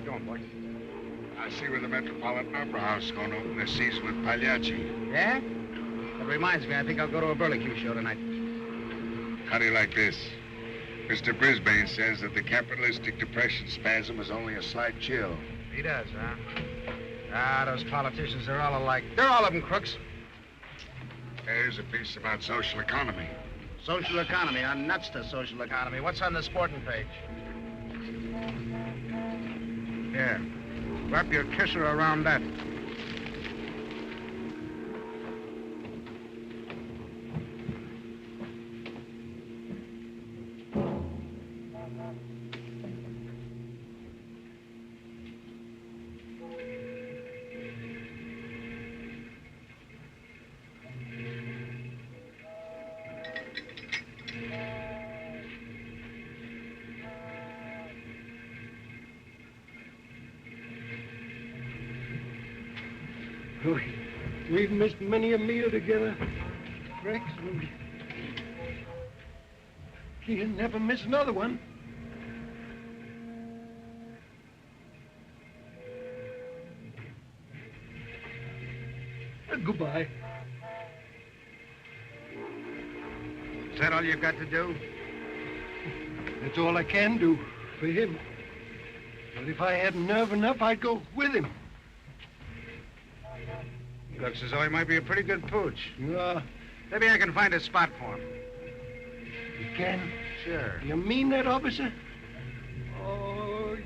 doing, boy? I see where the Metropolitan Opera House is going to open this season with Pagliacci. Yeah? That reminds me, I think I'll go to a burlesque show tonight. How do you like this? Mr. Brisbane says that the capitalistic depression spasm is only a slight chill. He does, huh? Ah, those politicians, they're all alike. They're all of them crooks. There's a piece about social economy. Social economy. I'm nuts to social economy. What's on the sporting page? Here. Wrap your kisser around that. We've missed many a meal together, Rex. He'll never miss another one. Goodbye. Is that all you've got to do? That's all I can do for him. But if I had nerve enough, I'd go with him. Looks as though he might be a pretty good pooch. Yeah. Maybe I can find a spot for him. You can? Sure. You mean that, officer? Oh,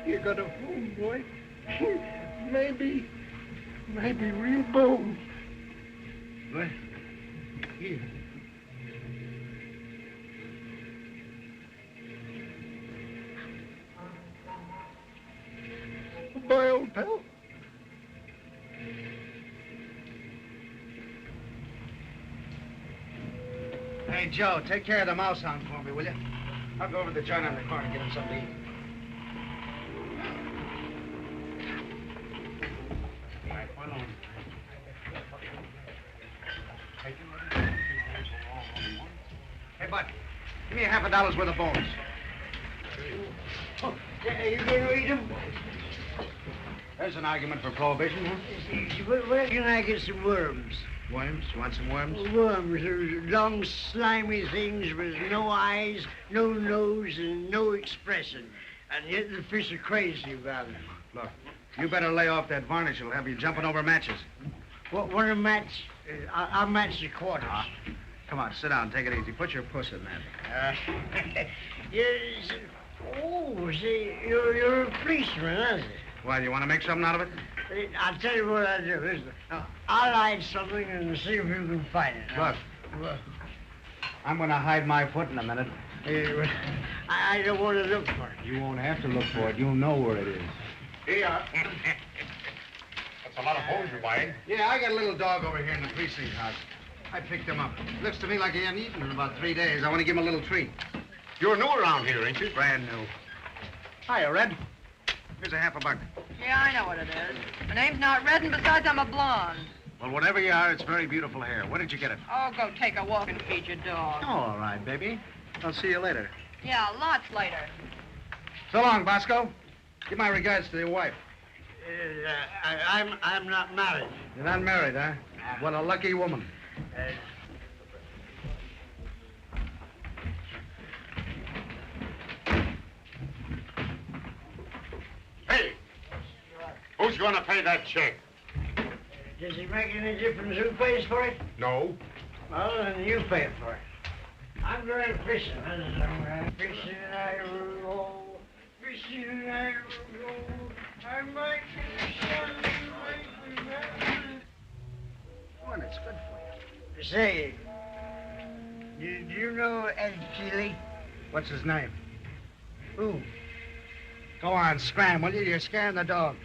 you got a phone, boy. maybe real bones. What? Here. Goodbye, old pal. Hey, Joe, take care of the mouse hound for me, will you? I'll go over to the joint on the corner and get him something to eat. All right, one on. Hey, Bud, give me $50 worth of bones. Oh, you gonna eat them? There's an argument for prohibition, huh? Where can I get some worms? Worms? You want some worms? Worms, those long, slimy things with no eyes, no nose, and no expression. And yet the fish are crazy about them. Look, you better lay off that varnish. It'll have you jumping over matches. Want to match? I'll match the quarters. Come on, sit down. Take it easy. Put your puss in that. Yes. Oh, see, you're a policeman, aren't you? Why, do you want to make something out of it? I'll tell you what I'll do. Listen, I'll hide something and see if you can find it. Look, I'm going to hide my foot in a minute. I don't want to look for it. You won't have to look for it. You'll know where it is. Here. That's a lot of bones you're buying. Yeah, I got a little dog over here in the precinct house. I picked him up. Looks to me like he hasn't eaten in about 3 days. I want to give him a little treat. You're new around here, ain't you? Brand new. Hiya, Red. Here's $50. Yeah, I know what it is. My name's not Red, and besides, I'm a blonde. Well, whatever you are, it's very beautiful hair. Where did you get it? Oh, go take a walk and feed your dog. Oh, all right, baby. I'll see you later. Yeah, lots later. So long, Bosco. Give my regards to your wife. I'm not married. You're not married, huh? What a lucky woman. Hey! Who's going to pay that check? Does it make any difference who pays for it? No. Well, then you pay for it. I'm going fishing. Fishing, I will go. Fishing, I will go. I might be sun, might be mountain. Come on, it's good for you. Say, do you know Ed Keeley? What's his name? Who? Go on, scram, will you? You're scaring the dog.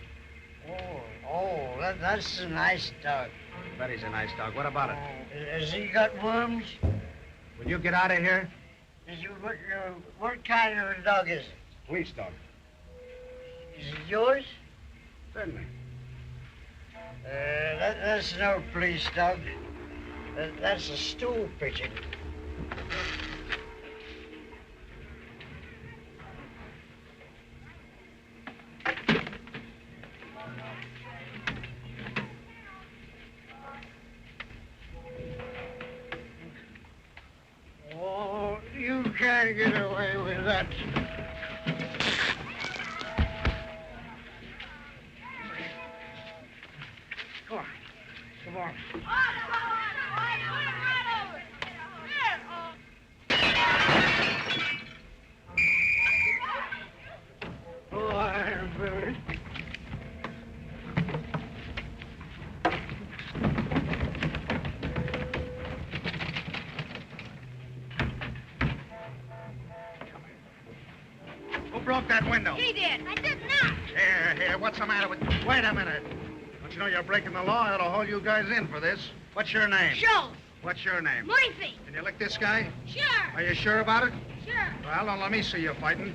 That's a nice dog. Bet he's a nice dog. What about it? Has he got worms? Will you get out of here? What kind of a dog is it? Police dog. Is it yours? Certainly. That's no police dog. That's a stool pigeon. can't get away with that. Come on. Come on. Oh, I'm very... Who broke that window? He did. I did not. Here, what's the matter with... Wait a minute. Don't you know you're breaking the law? I ought to hold you guys in for this. What's your name? Schultz. What's your name? Murphy. Can you lick this guy? Sure. Are you sure about it? Sure. Well, don't let me see you fighting.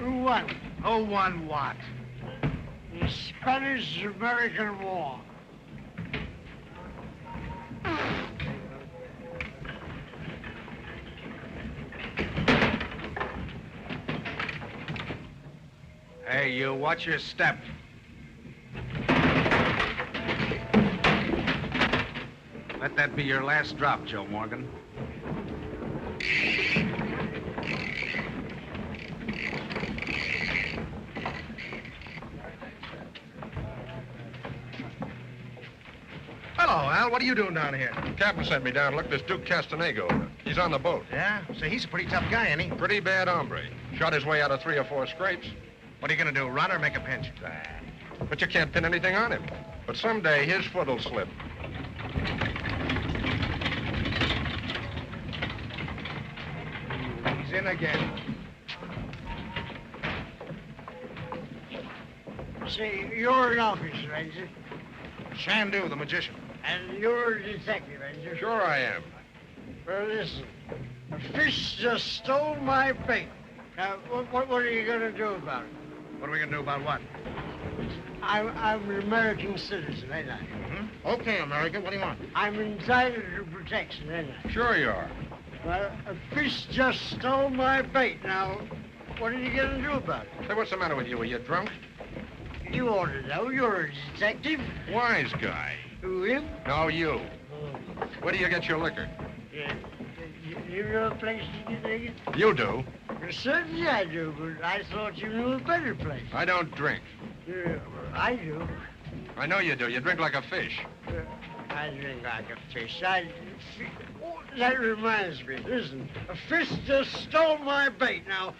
Who won? Who won what? The Spanish-American War. Hey, you, watch your step. Let that be your last drop, Joe Morgan. Hello, Al. What are you doing down here? Captain sent me down to look this Duke Castanego. He's on the boat. Yeah? Say, he's a pretty tough guy, ain't he? Pretty bad hombre. Shot his way out of 3 or 4 scrapes. What are you gonna do, run or make a pinch? But you can't pin anything on him. But someday his foot'll slip. He's in again. Say, you're an officer, ain't you? Shandu, the magician. And you're a detective, ain't you? Sure I am. Well, listen. A fish just stole my bait. Now, what are you going to do about it? What are we gonna do about what? I'm an American citizen, ain't I? Mm-hmm. Okay, America, what do you want? I'm entitled to protection, ain't I? Sure you are. Well, a fish just stole my bait. Now, what are you going to do about it? Say, what's the matter with you? Are you drunk? You ought to know. You're a detective. Wise guy. Who, him? No, you. Oh, Where do you get your liquor? yeah. You know a place to get it? You do. Well, certainly I do, but I thought you knew a better place. I don't drink. Yeah, well, I do. I know you do. You drink like a fish. I drink like a fish. Oh, that reminds me. Listen, a fish just stole my bait. Now,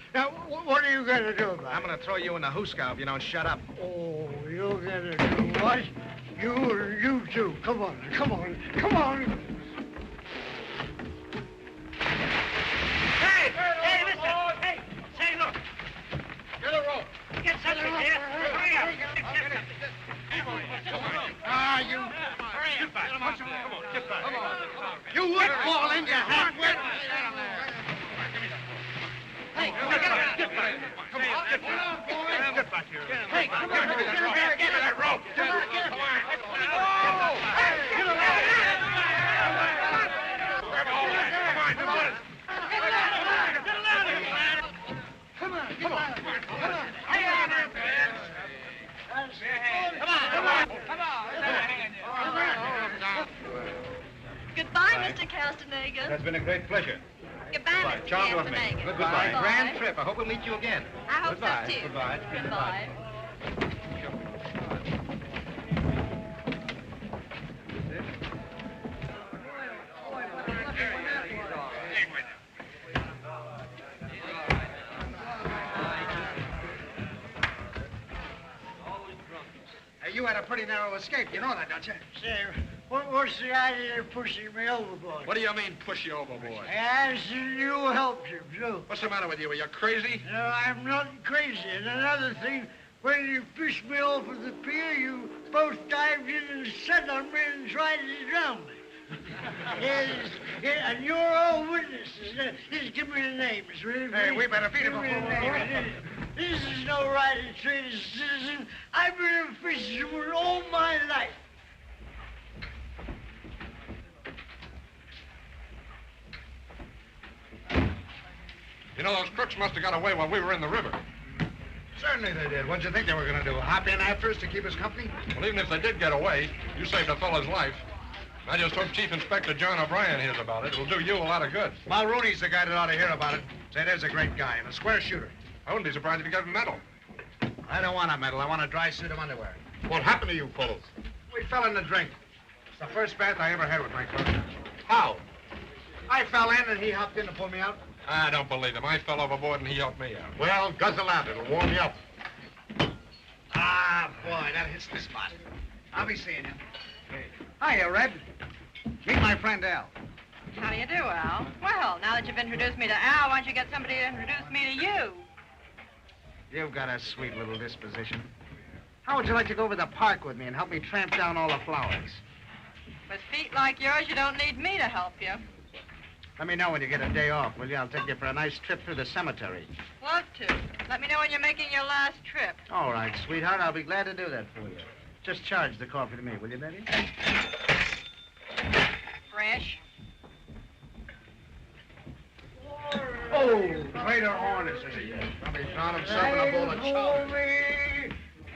what are you going to do about it? I'm gonna throw you in the hoosegow if you don't shut up. Oh, you're going to do what? You too. Come on, come on, come on. Hey, listen! Hey, say, look! Get a rope. Get something here! Hurry up! Ah, you... Hurry up, Bud. Come on, get back. Come on. You would fall in, you half-wit. Hey, get back. Come on, get back. Get back here. Hey, come on. Give me that rope. Give me that rope. Come on. Oh! Hey, get away. Come on. Goodbye, Mr. Castaneda. That's been a great pleasure. Goodbye, Mr. Charmed with me. Castaneda. Goodbye. Grand trip. I hope we'll meet you again. I hope Goodbye. so, too. Goodbye. Goodbye. Hey, you had a pretty narrow escape. You know that, don't you? Say, what's the idea of pushing me overboard? What do you mean, push you overboard? Yes, you helped him, too. What's the matter with you? Are you crazy? No, I'm not crazy. And another thing, when you fished me off of the pier, you both dived in and set on me and tried to drown me. Yes, and you're all witnesses. Just give me the names, will you? Hey, we better beat him Give me before the we names. This is no right to treat a citizen. I've been a fisherman all my life. You know, those crooks must have got away while we were in the river. Certainly they did. What'd you think they were going to do? Hop in after us to keep us company? Well, even if they did get away, you saved a fellow's life. I just hope Chief Inspector John O'Brien hears about it. It'll do you a lot of good. Mulrooney's the guy that ought to hear about it. Say, there's a great guy and a square shooter. I wouldn't be surprised if he got a medal. I don't want a medal. I want a dry suit of underwear. What happened to you fellows? We fell in the drink. It's the first bath I ever had with my clothes. How? I fell in and he hopped in to pull me out. I don't believe him. I fell overboard and he helped me out. Well, guzzle out. It'll warm you up. Ah, boy, that hits the spot. I'll be seeing you. Hiya, Red. Meet my friend Al. How do you do, Al? Well, now that you've introduced me to Al, why don't you get somebody to introduce me to you? You've got a sweet little disposition. How would you like to go over the park with me and help me tramp down all the flowers? With feet like yours, you don't need me to help you. Let me know when you get a day off, will you? I'll take you for a nice trip through the cemetery. Love to. Let me know when you're making your last trip. All right, sweetheart. I'll be glad to do that for you. Just charge the coffee to me, will you, Betty? Fresh. Oh, Trader Hornets is here. Somebody found himself in a bowl of chow.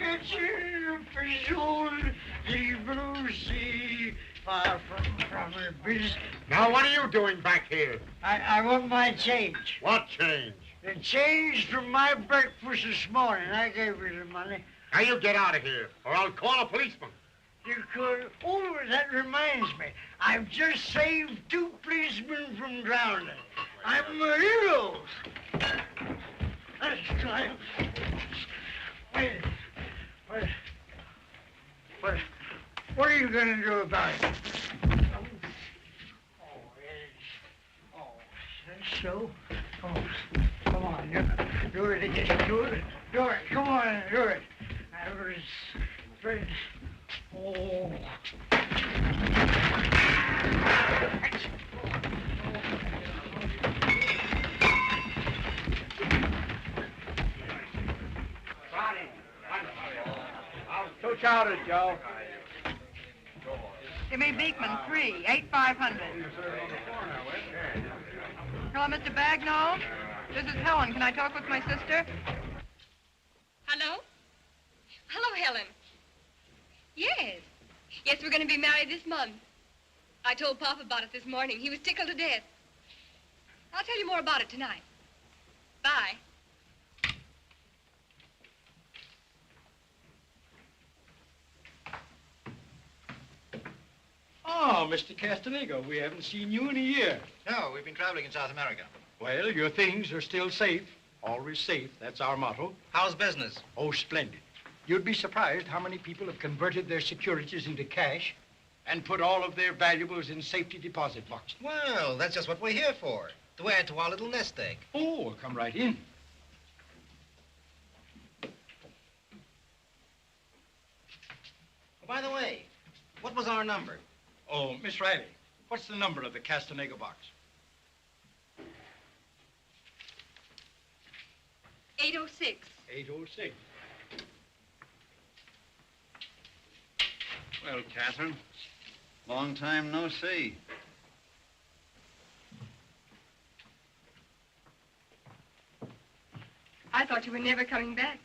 It's in the old the blue sea, far from her business. Now, what are you doing back here? I want my change. What change? The change from my breakfast this morning. I gave her the money. Now, you get out of here, or I'll call a policeman. You could... Oh, that reminds me. I've just saved 2 policemen from drowning. I'm a hero. That's time. What are you going to do about it? That's so. Oh, come on, do it again. Do it. Come on, do it. I was afraid. Oh. Two chowders, Joe. Give me Beekman, 3, 8,500. Hello, Mr. Bagnall. This is Helen. Can I talk with my sister? Hello? Hello, Helen. Yes. Yes, we're going to be married this month. I told Papa about it this morning. He was tickled to death. I'll tell you more about it tonight. Bye. Oh, Mr. Castanego, we haven't seen you in a year. No, we've been traveling in South America. Well, your things are still safe. Always safe. That's our motto. How's business? Oh, splendid. You'd be surprised how many people have converted their securities into cash and put all of their valuables in safety deposit boxes. Well, that's just what we're here for, to add to our little nest egg. Oh, come right in. By the way, what was our number? Oh, Miss Riley, what's the number of the Castanego box? 806. 806. Well, Catherine, long time no see. I thought you were never coming back.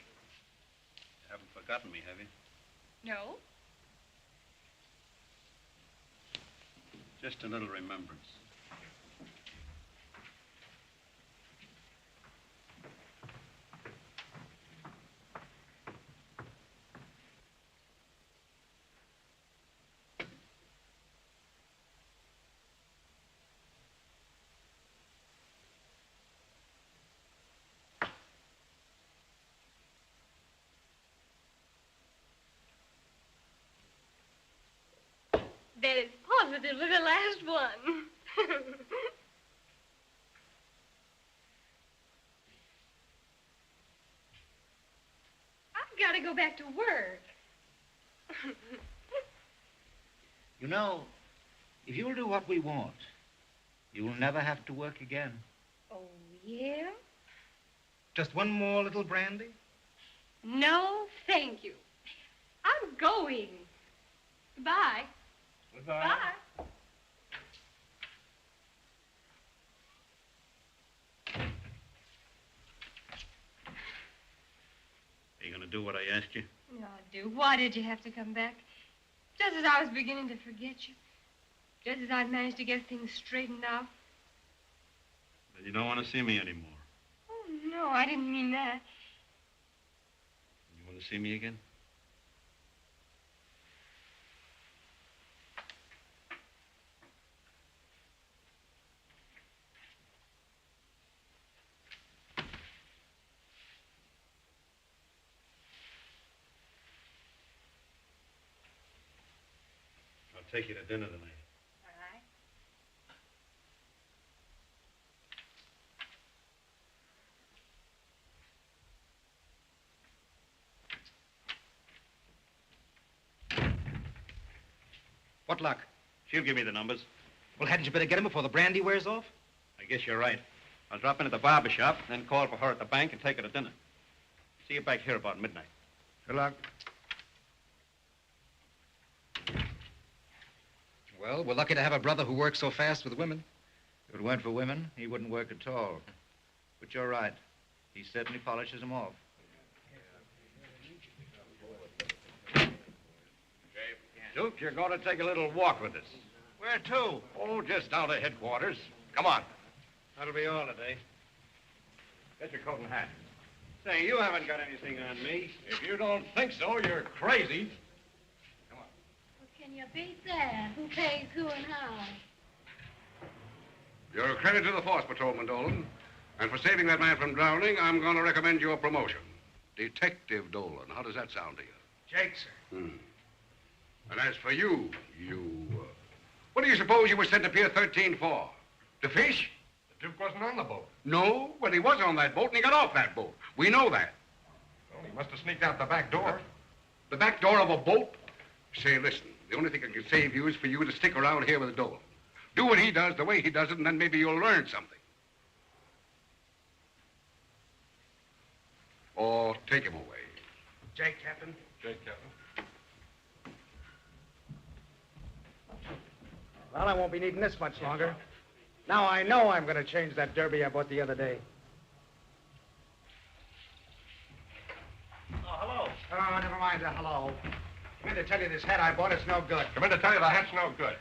You haven't forgotten me, have you? No? Just a little remembrance. That is positively the last one. I've got to go back to work. You know, if you'll do what we want, you'll never have to work again. Oh, yeah? Just one more little brandy? No, thank you. I'm going. Goodbye. Goodbye. Bye. do what I asked you? No, do. Why did you have to come back? Just as I was beginning to forget you. Just as I'd managed to get things straightened out. Then you don't want to see me anymore. Oh, no, I didn't mean that. You want to see me again? I'll take you to dinner tonight. All right. What luck? She'll give me the numbers. Well, hadn't you better get him before the brandy wears off? I guess you're right. I'll drop in at the barber shop, then call for her at the bank and take her to dinner. See you back here about midnight. Good luck. Well, we're lucky to have a brother who works so fast with women. If it weren't for women, he wouldn't work at all. But you're right. He certainly polishes them off. Duke, you're going to take a little walk with us. Where to? Oh, just down to headquarters. Come on. That'll be all today. Get your coat and hat. Say, you haven't got anything on me. If you don't think so, you're crazy. Come on. Well, can you beat that? Who pays who and how? You're a credit to the force, Patrolman Dolan. And for saving that man from drowning, I'm going to recommend your promotion. Detective Dolan. How does that sound to you? Jake, sir. And as for you, what do you suppose you were sent to Pier 13 for? To fish? The Duke wasn't on the boat. No, well, he was on that boat and he got off that boat. We know that. Well, he must have sneaked out the back door. The back door of a boat? Say, listen, the only thing that can save you is for you to stick around here with Dolan. Do what he does the way he does it, and then maybe you'll learn something. Or take him away. Jake, Captain. Jake, Captain. Well, I won't be needing this much longer. Now I know I'm going to change that derby I bought the other day. Oh, hello. Oh, never mind the hello. I'm in to tell you this hat I bought is no good. Come in to tell you the hat's no good.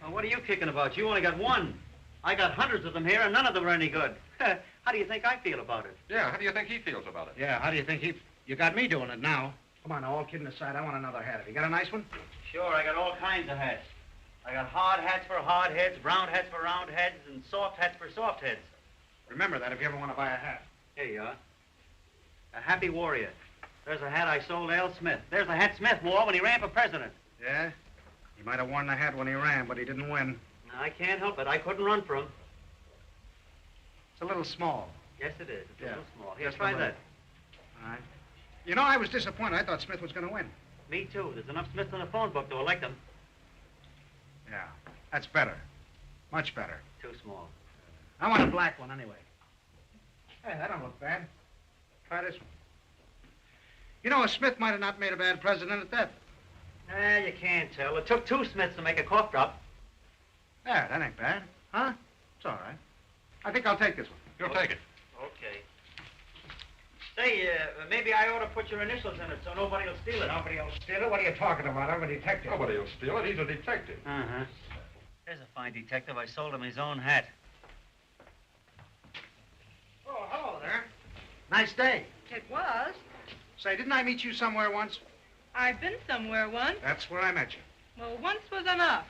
Well, what are you kicking about? You only got one. I got hundreds of them here, and none of them are any good. How do you think I feel about it? Yeah, how do you think he feels about it? Yeah, how do you think you got me doing it now? Come on, now, all kidding aside, I want another hat. Have you got a nice one? Sure, I got all kinds of hats. I got hard hats for hard heads, round hats for round heads, and soft hats for soft heads. Remember that if you ever want to buy a hat. Here you are. A happy warrior. There's a hat I sold Al Smith. There's a hat Smith wore when he ran for president. Yeah? He might have worn the hat when he ran, but he didn't win. I can't help it. I couldn't run for him. It's a little small. Yes, it is. It's a Yeah. little small. Here, Just try a little. that. All right. You know, I was disappointed. I thought Smith was going to win. Me, too. There's enough Smiths in the phone book to elect him. Yeah, that's better. Much better. Too small. I want a black one anyway. Hey, that don't look bad. Try this one. You know, a Smith might have not made a bad president at that. You can't tell. It took two Smiths to make a cough drop. Yeah, that ain't bad. Huh? It's all right. I think I'll take this one. You'll take it. Okay. Say, maybe I ought to put your initials in it so nobody will steal it. Nobody will steal it? What are you talking about? I'm a detective. Nobody will steal it. He's a detective. Uh-huh. There's a fine detective. I sold him his own hat. Oh, hello there. Nice day. It was. Say, didn't I meet you somewhere once? I've been somewhere once. That's where I met you. Well, once was enough.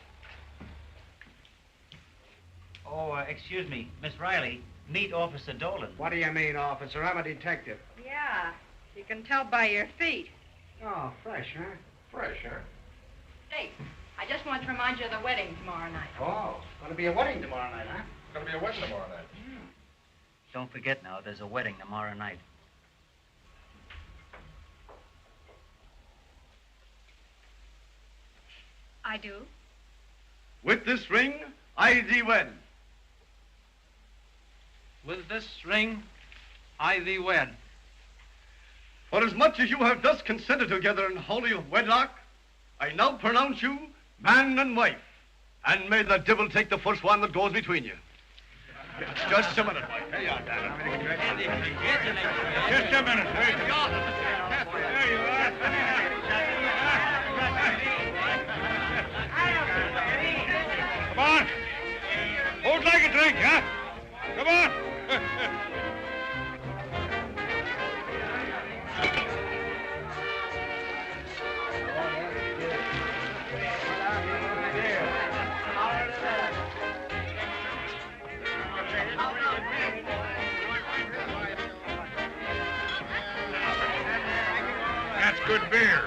Oh, excuse me, Miss Riley. Meet Officer Dolan. What do you mean, officer? I'm a detective. Yeah, you can tell by your feet. Oh, fresh, huh? Fresh, huh? Hey, I just want to remind you of the wedding tomorrow night. Oh, going to be a wedding tomorrow night, huh? It's going to be a wedding tomorrow night. Don't forget now, there's a wedding tomorrow night. I do. With this ring, I thee wed. With this ring, I thee wed. For as much as you have thus consented together in holy wedlock, I now pronounce you man and wife. And may the devil take the first one that goes between you. Just a minute, Mike. Here you are, Danny. Just a minute. There you are. Come on. Who'd like a drink, huh? Come on. That's good beer.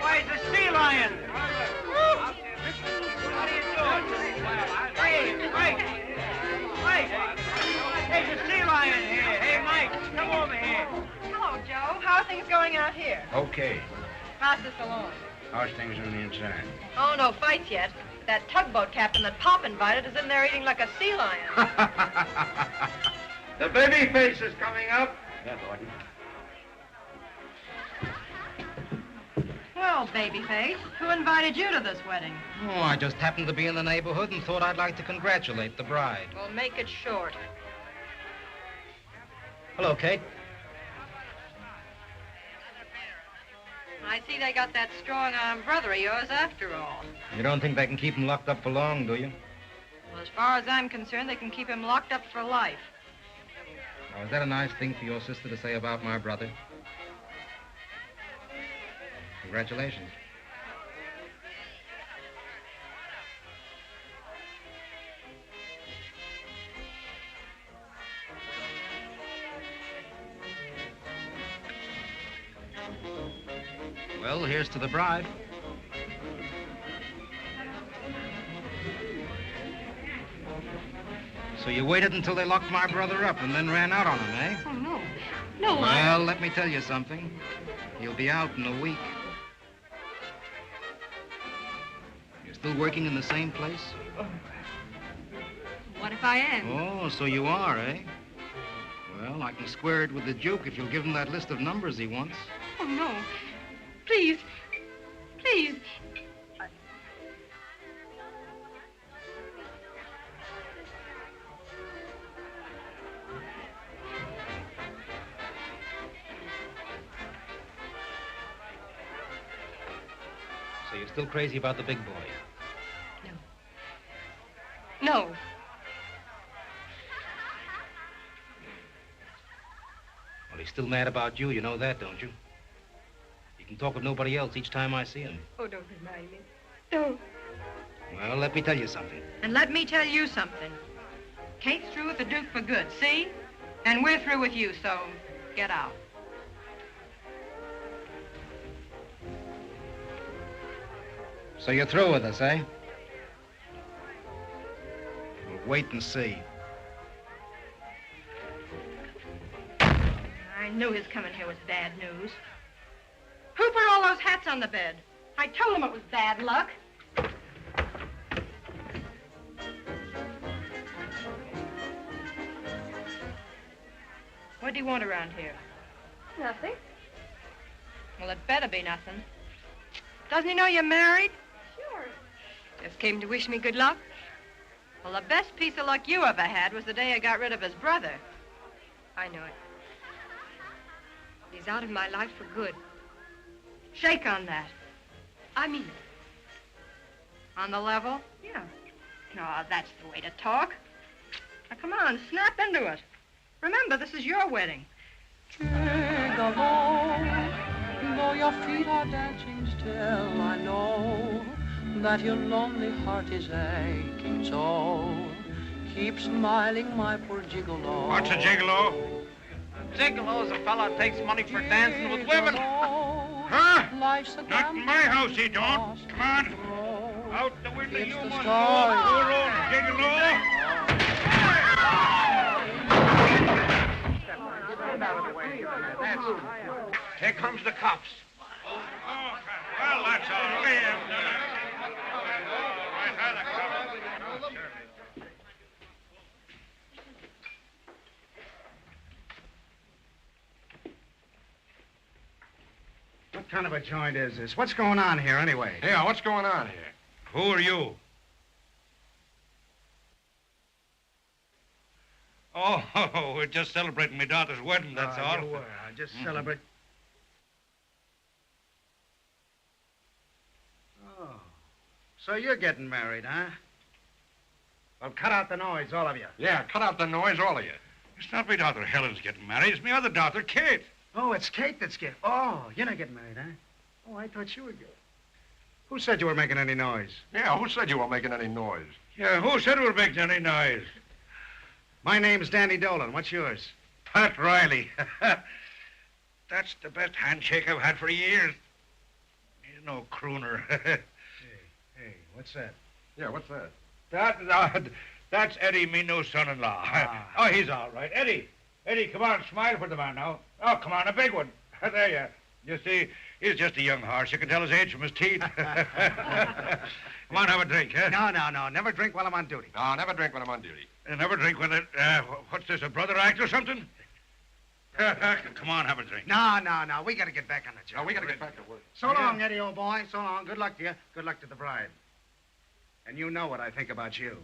Why, it's a sea lion. There's a sea lion here. Hey, Mike, come over here. Hello, Joe. How are things going out here? Okay. Pass this along. How's things on the inside? Oh, no fights yet. That tugboat captain that Pop invited is in there eating like a sea lion. The baby face is coming up. Yeah, Gordon. Well, babyface, who invited you to this wedding? Oh, I just happened to be in the neighborhood and thought I'd like to congratulate the bride. Well, make it short. Hello, Kate. I see they got that strong-armed brother of yours after all. You don't think they can keep him locked up for long, do you? Well, as far as I'm concerned, they can keep him locked up for life. Now, is that a nice thing for your sister to say about my brother? Congratulations. Well, here's to the bride. So you waited until they locked my brother up and then ran out on him, eh? Oh, no. No, Well, let me tell you something. He'll be out in a week. You're still working in the same place? What if I am? Oh, so you are, eh? Well, I can square it with the Duke if you'll give him that list of numbers he wants. Oh, no. Please. Please. So you're still crazy about the big boy? No. Well, he's still mad about you. You know that, don't you? He can talk with nobody else each time I see him. Oh, don't remind me. Don't. Well, let me tell you something. And let me tell you something. Kate's through with the Duke for good, see? And we're through with you, so get out. So you're through with us, eh? We'll wait and see. I knew his coming here was bad news. Who put all those hats on the bed? I told him it was bad luck. What do you want around here? Nothing. Well, it better be nothing. Doesn't he know you're married? Sure. Just came to wish me good luck. Well, the best piece of luck you ever had was the day I got rid of his brother. I know it. He's out of my life for good. Shake on that. I mean it. On the level? Yeah. No, that's the way to talk. Now, come on, snap into it. Remember, this is your wedding. Though your feet are dancing still, I know that your lonely heart is aching so. Keep smiling, my poor gigolo. What's a gigolo? Gigolo's a fella who takes money for dancing with women. Huh? Not in my house, he don't. Come on. Out the window, you must go. Poor old gigolo. Here comes the cops. Oh, well, that's all. What kind of a joint is this? What's going on here, anyway? Yeah, what's going on here? Who are you? Oh, we're just celebrating my daughter's wedding, that's all. You were. Just celebrate. Oh. So you're getting married, huh? Well, cut out the noise, all of you. Yeah, cut out the noise, all of you. It's not my daughter Helen's getting married. It's my other daughter, Kate. Oh, it's Kate that's getting... Oh, you're not getting married, huh? Oh, I thought you were getting... Who said you were making any noise? Yeah, who said you were making any noise? Yeah, who said we were making any noise? My name's Danny Dolan. What's yours? Pat Riley. That's the best handshake I've had for years. He's no crooner. Hey, what's that? Yeah, what's that? That's Eddie, me new son-in-law. Oh, he's all right. Eddie, come on, smile for the man now. Oh, come on, a big one. There you are. You see, he's just a young horse. You can tell his age from his teeth. Come on, have a drink, huh? No. Never drink while I'm on duty. No, never drink when I'm on duty. Never drink when it... what's this, a brother act or something? Come on, have a drink. No. We got to get back on the job. No, we got to get back to work. So long, Eddie, old boy. So long. Good luck to you. Good luck to the bride. And you know what I think about you.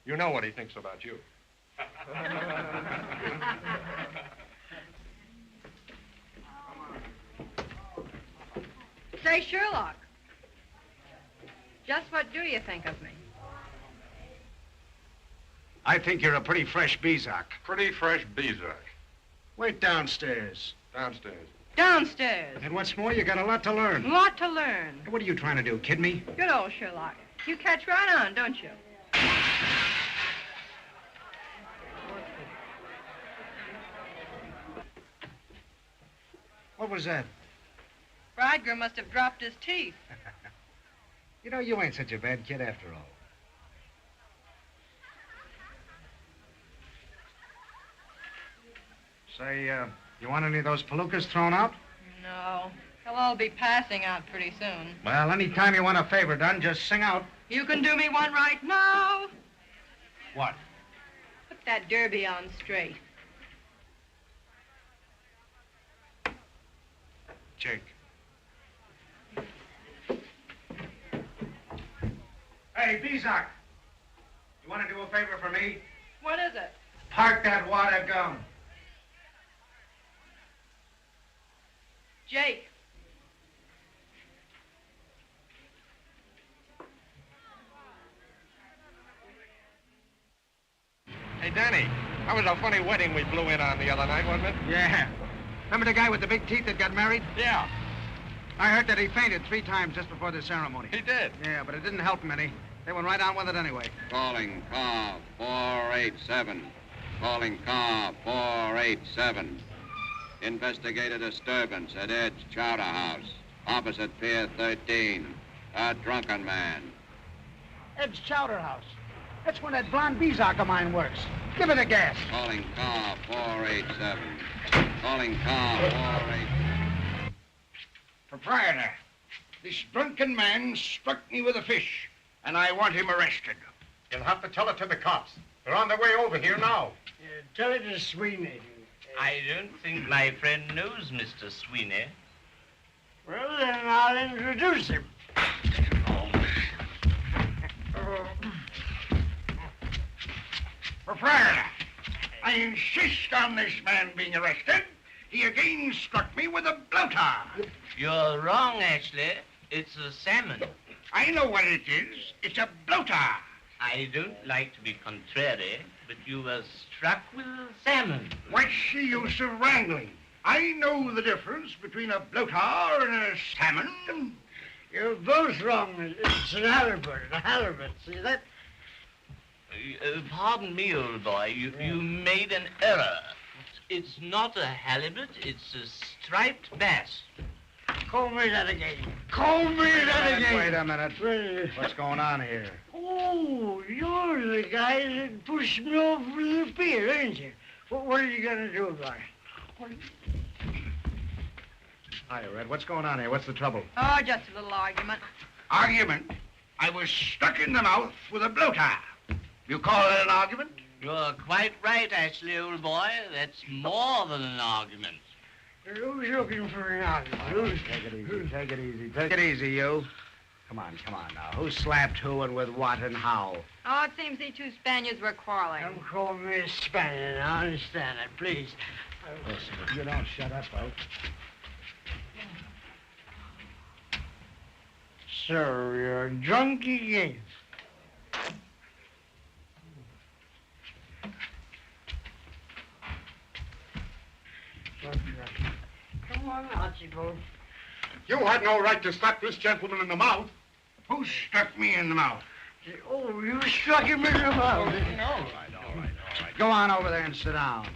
You know what he thinks about you. Say, Sherlock, just what do you think of me? I think you're a pretty fresh Bezak. Pretty fresh Bezak. Wait downstairs. Downstairs. Downstairs. And what's more, you got a lot to learn. Lot to learn. What are you trying to do, kid me? Good old Sherlock. You catch right on, don't you? What was that? Bridegroom must have dropped his teeth. You know, you ain't such a bad kid after all. Say, you want any of those palookas thrown out? No. They'll all be passing out pretty soon. Well, any time you want a favor done, just sing out. You can do me one right now. What? Put that derby on straight. Jake. Hey, Bezak. You want to do a favor for me? What is it? Park that water gun. Jake. Hey, Danny, that was a funny wedding we blew in on the other night, wasn't it? Yeah. Remember the guy with the big teeth that got married? Yeah. I heard that he fainted 3 times just before the ceremony. He did? Yeah, but it didn't help him any. They went right on with it anyway. Calling car 487. Calling car 487. Investigate a disturbance at Ed's Chowder House, opposite Pier 13. A drunken man. Ed's Chowder House. That's where that blonde Bezak of mine works. Give it a gas. Calling car 487. Calling car 487. Proprietor, this drunken man struck me with a fish, and I want him arrested. You'll have to tell it to the cops. They're on their way over here now. Tell it to Sweeney. I don't think my friend knows Mr. Sweeney. Well, then I'll introduce him. Proprietor, I insist on this man being arrested. He again struck me with a blowtar. You're wrong, Ashley. It's a salmon. I know what it is. It's a blowtar. I don't like to be contrary, but you were struck with a salmon. What's the use of wrangling? I know the difference between a blowtar and a salmon. You're both wrong. It's an halibut. See that? Pardon me, old boy. You made an error. It's not a halibut. It's a striped bass. Call me that again. Call me that again. Wait a minute. What's going on here? Oh, you're the guy that pushed me off the pier, ain't you? What are you going to do about it? Hi, Red. What's going on here? What's the trouble? Oh, just a little argument. Argument? I was stuck in the mouth with a blowtie. You call it an argument? You're quite right, Ashley, old boy. That's more than an argument. Who's looking for an outlaw? Take it easy, take it easy, take it easy, you. Come on now. Who slapped who and with what and how? Oh, it seems the two Spaniards were quarreling. Don't call me a Spaniard. I understand it, please. Listen, if you don't shut up, I'll... Sir, you're drunk again. Come on, Archibald. You had no right to slap this gentleman in the mouth. Who struck me in the mouth? Oh, you struck him in the mouth. All right. Go on over there and sit down.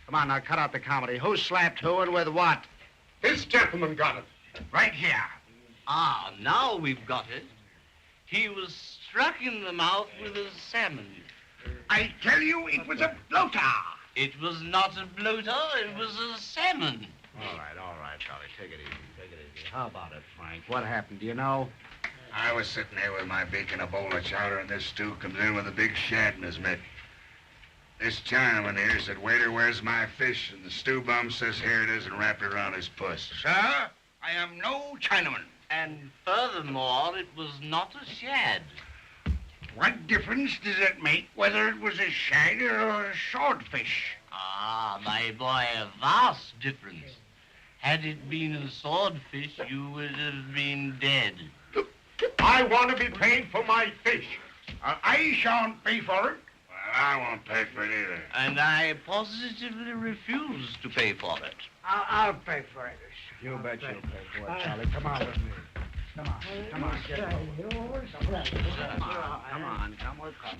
Come on, now, cut out the comedy. Who slapped who and with what? This gentleman got it. Right here. Ah, now we've got it. He was struck in the mouth with a salmon. I tell you, it was a bloater. It was not a bloater, it was a salmon. All right, Charlie. Take it easy. How about it, Frank? What happened, do you know? I was sitting there with my beak in a bowl of chowder, and this stew comes in with a big shad in his mitt. This Chinaman here said, "Waiter, where's my fish?" And the stew bum says, "Here it is," and wrapped it around his puss. Sir, I am no Chinaman. And furthermore, it was not a shad. What difference does it make whether it was a shad or a swordfish? Ah, my boy, a vast difference. Had it been a swordfish, you would have been dead. I want to be paid for my fish. I shan't pay for it. Well, I won't pay for it either. And I positively refuse to pay for it. I'll pay for it. You bet you'll pay for it, Charlie. Come on with me. Come on, get come with us.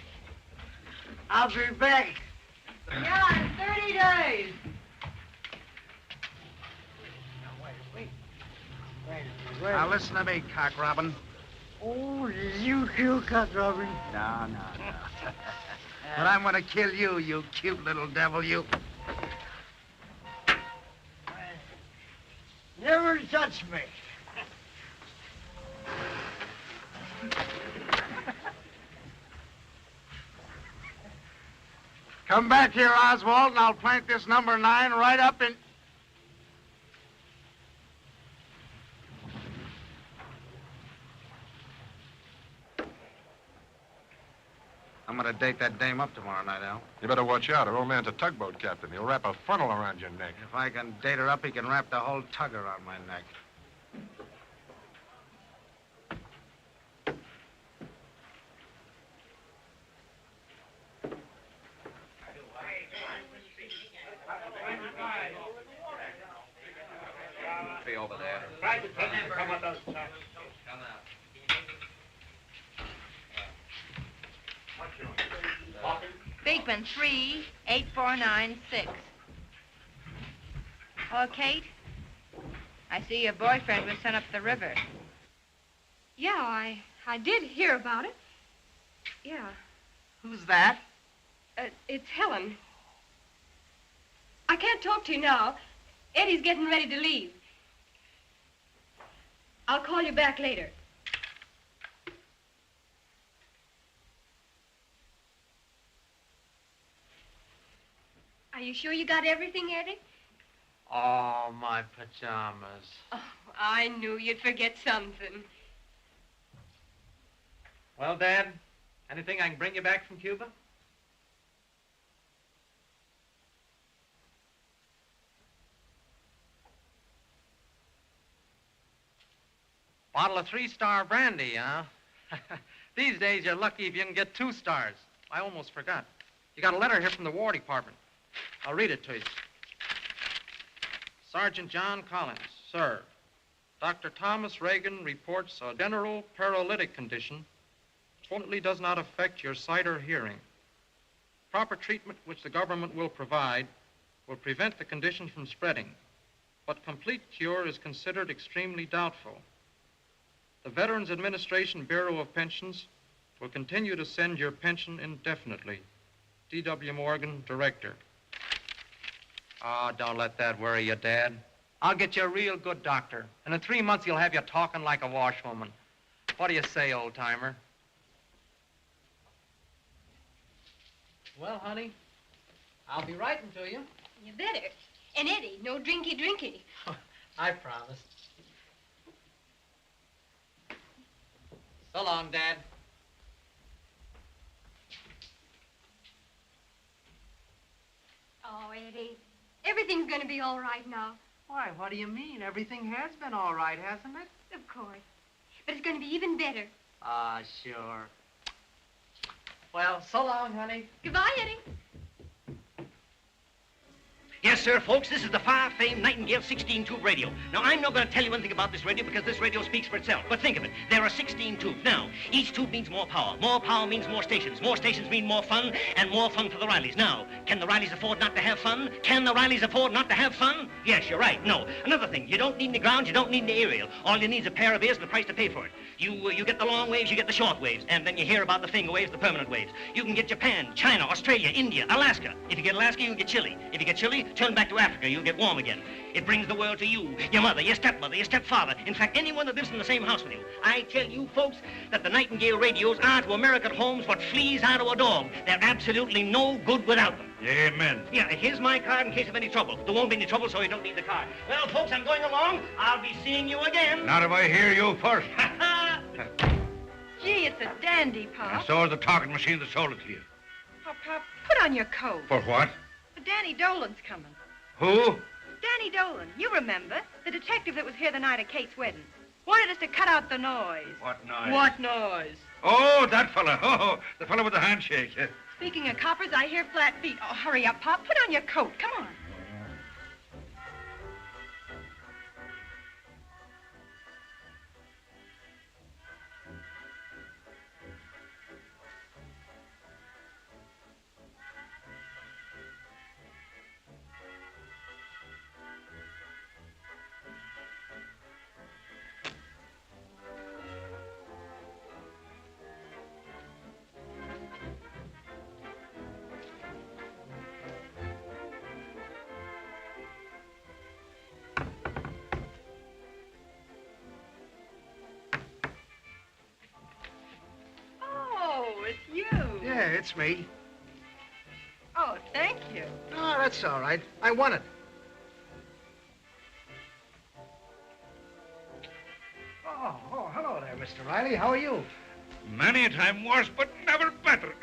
I'll be back. Yeah, in 30 days. Wait. Now listen to me, cock robin. Oh, you kill Cock Robin? No. But I'm gonna kill you, you cute little devil, you. Never touch me. Come back here, Oswald, and I'll plant this number 9 right up in... I'm gonna date that dame up tomorrow night, Al. You better watch out. Her old man's a tugboat captain. He'll wrap a funnel around your neck. If I can date her up, he can wrap the whole tug around my neck. Be over there. Come on, those chaps. Come out. Beekman, 38496. Hello, Kate? I see your boyfriend was sent up the river. Yeah, I did hear about it. Yeah. Who's that? It's Helen. I can't talk to you now. Eddie's getting ready to leave. I'll call you back later. Are you sure you got everything, Eddie? Oh, my pajamas. Oh, I knew you'd forget something. Well, Dad, anything I can bring you back from Cuba? Bottle of 3-star brandy, huh? These days, you're lucky if you can get 2 stars. I almost forgot. You got a letter here from the War Department. I'll read it to you. Sergeant John Collins, sir. Dr. Thomas Reagan reports a general paralytic condition. Fortunately, does not affect your sight or hearing. Proper treatment which the government will provide will prevent the condition from spreading, but complete cure is considered extremely doubtful. The Veterans Administration Bureau of Pensions will continue to send your pension indefinitely. D.W. Morgan, Director. Oh, don't let that worry you, Dad. I'll get you a real good doctor, and in 3 months he'll have you talking like a washwoman. What do you say, old-timer? Well, honey, I'll be writing to you. You better. And Eddie, no drinky. I promise. So long, Dad. Oh, Eddie, everything's going to be all right now. Why, what do you mean? Everything has been all right, hasn't it? Of course. But it's going to be even better. Ah, sure. Well, so long, honey. Goodbye, Eddie. Yes, sir, folks, this is the far-famed Nightingale 16-tube radio. Now, I'm not going to tell you anything about this radio because this radio speaks for itself. But think of it. There are 16 tubes. Now, each tube means more power. More power means more stations. More stations mean more fun, and more fun for the Rileys. Now, can the Rileys afford not to have fun? Can the Rileys afford not to have fun? Yes, you're right. No. Another thing, you don't need the ground, you don't need the aerial. All you need is a pair of ears and the price to pay for it. You get the long waves, you get the short waves, and then you hear about the finger waves, the permanent waves. You can get Japan, China, Australia, India, Alaska. If you get Alaska, you get Chile. If you get Chile, turn back to Africa. You'll get warm again. It brings the world to you, your mother, your stepmother, your stepfather. In fact, anyone that lives in the same house with you. I tell you, folks, that the Nightingale radios are to American homes what fleas are to a dog. They're absolutely no good without them. Amen. Yeah, here's my card in case of any trouble. There won't be any trouble, so you don't need the card. Well, folks, I'm going along. I'll be seeing you again. Not if I hear you first. Gee, it's a dandy, Pop. And so is the talking machine that sold it to you. Oh, Pop, put on your coat. For what? Danny Dolan's coming. Who? Danny Dolan, you remember, the detective that was here the night of Kate's wedding. Wanted us to cut out the noise. What noise? What noise? Oh, that fella. Oh, the fella with the handshake. Speaking of coppers, I hear flat feet. Oh, hurry up, Pop. Put on your coat. Come on. Yeah, it's me. Oh, thank you. Oh, that's all right. I won it. Oh, hello there, Mr. Riley. How are you? Many a time worse, but never better.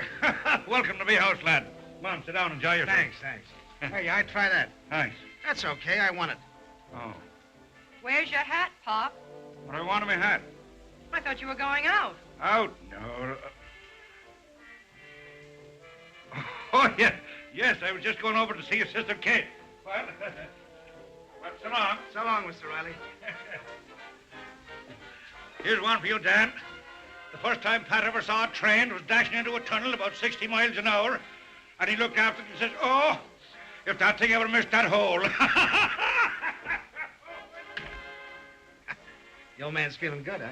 Welcome to me house, lad. Come on, sit down and enjoy yourself. Thanks. Hey, I try that. Thanks. That's okay. I won it. Oh. Where's your hat, Pop? What do I want in my hat? I thought you were going out. Out? No. Oh, yeah. Yes, I was just going over to see your sister Kate. Well, so long. So long, Mr. Riley. Here's one for you, Dan. The first time Pat ever saw a train was dashing into a tunnel about 60 miles an hour, and he looked after it and says, oh, if that thing ever missed that hole. The old man's feeling good, huh?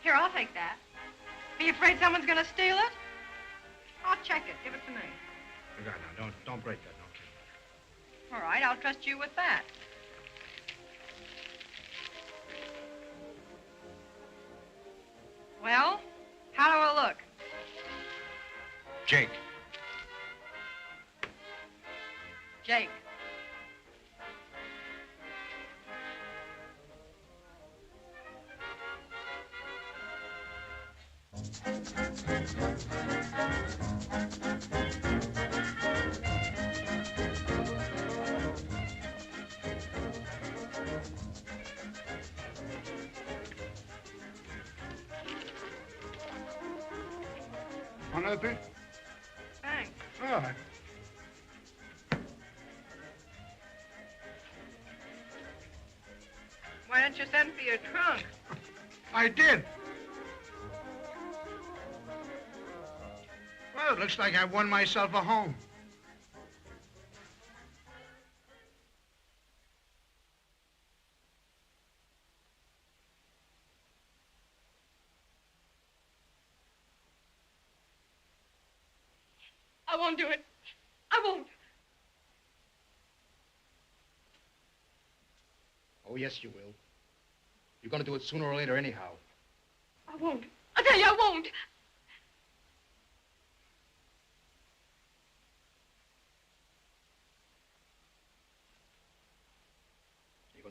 Here, I'll take that. Are you afraid someone's going to steal it? I'll check it. Give it to me. Now, don't break that, don't you? All right, I'll trust you with that. Well, how do I look? Jake. Jake. Another drink? Thanks. All right. Why don't you send for your trunk? I did. Well, it looks like I won myself a home. I won't do it. I won't. Oh, yes, you will. You're going to do it sooner or later anyhow. I won't. I tell you, I won't.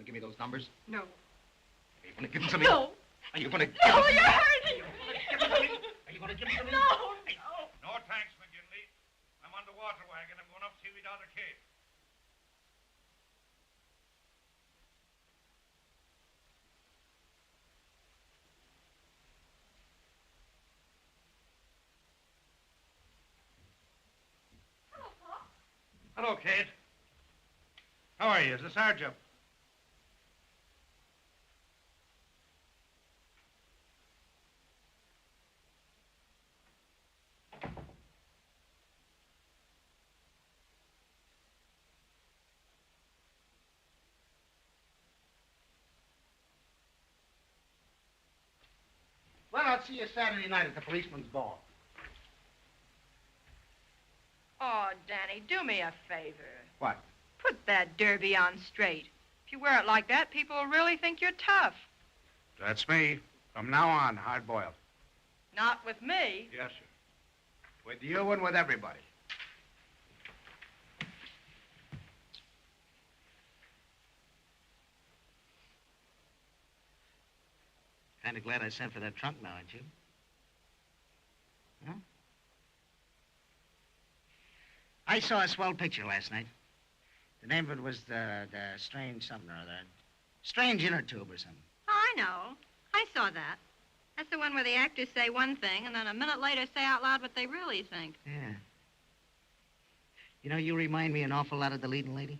give me those numbers? No. Are you going to give them to me? No. Are you going to give No, them to me? you're hurting me. Are you going to give them to me? No. No thanks, McGinley. I'm on the water wagon. I'm going up to see my daughter Kate. Hello, Kate. How are you? Is the Sarge up? Well, I'll see you Saturday night at the policeman's ball. Oh, Danny, do me a favor. What? Put that derby on straight. If you wear it like that, people will really think you're tough. That's me. From now on, hard-boiled. Not with me. Yes, sir. With you and with everybody. Kind of glad I sent for that trunk now, aren't you? Huh? I saw a swell picture last night. The name of it was the Strange something or other. Strange Inner Tube or something. Oh, I know. I saw that. That's the one where the actors say one thing and then a minute later say out loud what they really think. Yeah. You know, you remind me an awful lot of the leading lady.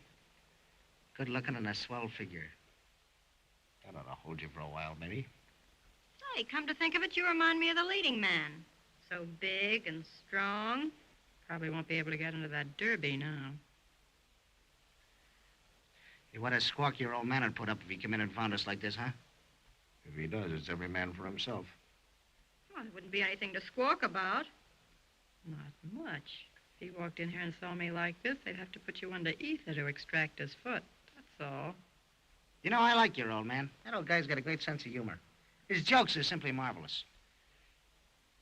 Good looking and a swell figure. That ought to hold you for a while, maybe. Hey, come to think of it, you remind me of the leading man. So big and strong. Probably won't be able to get into that derby now. Hey, what a squawk your old man would put up if he came in and found us like this, huh? If he does, it's every man for himself. Well, there wouldn't be anything to squawk about. Not much. If he walked in here and saw me like this, they'd have to put you under ether to extract his foot. That's all. You know, I like your old man. That old guy's got a great sense of humor. His jokes are simply marvelous.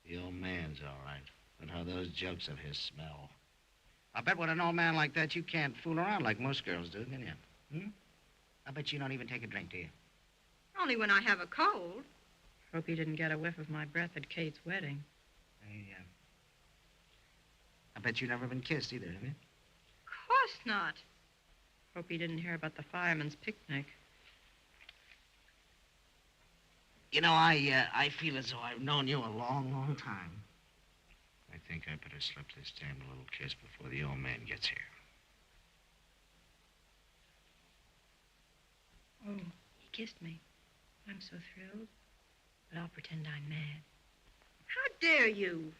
The old man's all right. But how those jokes of his smell. I bet with an old man like that, you can't fool around like most girls do, can you? Hmm? I bet you don't even take a drink, do you? Only when I have a cold. Hope he didn't get a whiff of my breath at Kate's wedding. I bet you've never been kissed either, have you? Of course not. Hope he didn't hear about the fireman's picnic. You know, I feel as though I've known you a long, long time. I think I better slip this damn little kiss before the old man gets here. Oh, he kissed me. I'm so thrilled. But I'll pretend I'm mad. How dare you?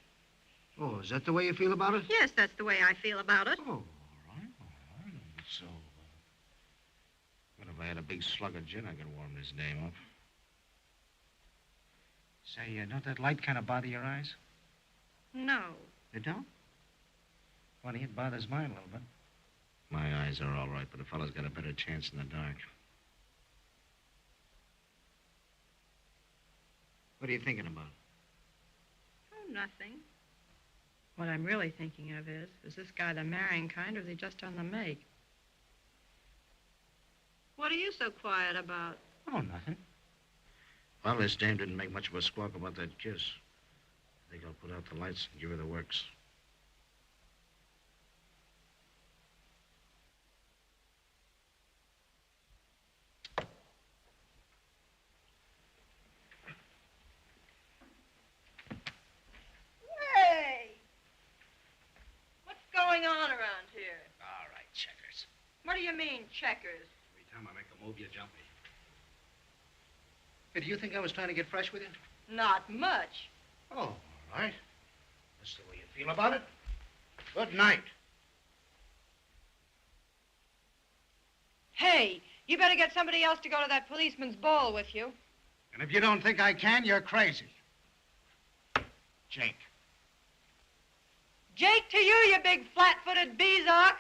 Oh, is that the way you feel about it? Yes, that's the way I feel about it. Oh, all right. So, what if I had a big slug of gin, I could warm this dame up. Say, don't that light kind of bother your eyes? No. It don't? Funny, it bothers mine a little bit. My eyes are all right, but a fellow's got a better chance in the dark. What are you thinking about? Oh, nothing. What I'm really thinking of is this guy the marrying kind, or is he just on the make? What are you so quiet about? Oh, nothing. Well, this dame didn't make much of a squawk about that kiss. I think I'll put out the lights and give her the works. Hey! What's going on around here? All right, checkers. What do you mean, checkers? Every time I make a move, you jump me. Hey, do you think I was trying to get fresh with you? Not much. Oh, all right. That's the way you feel about it. Good night. Hey, you better get somebody else to go to that policeman's ball with you. And if you don't think I can, you're crazy. Jake. Jake to you, you big flat-footed bezock.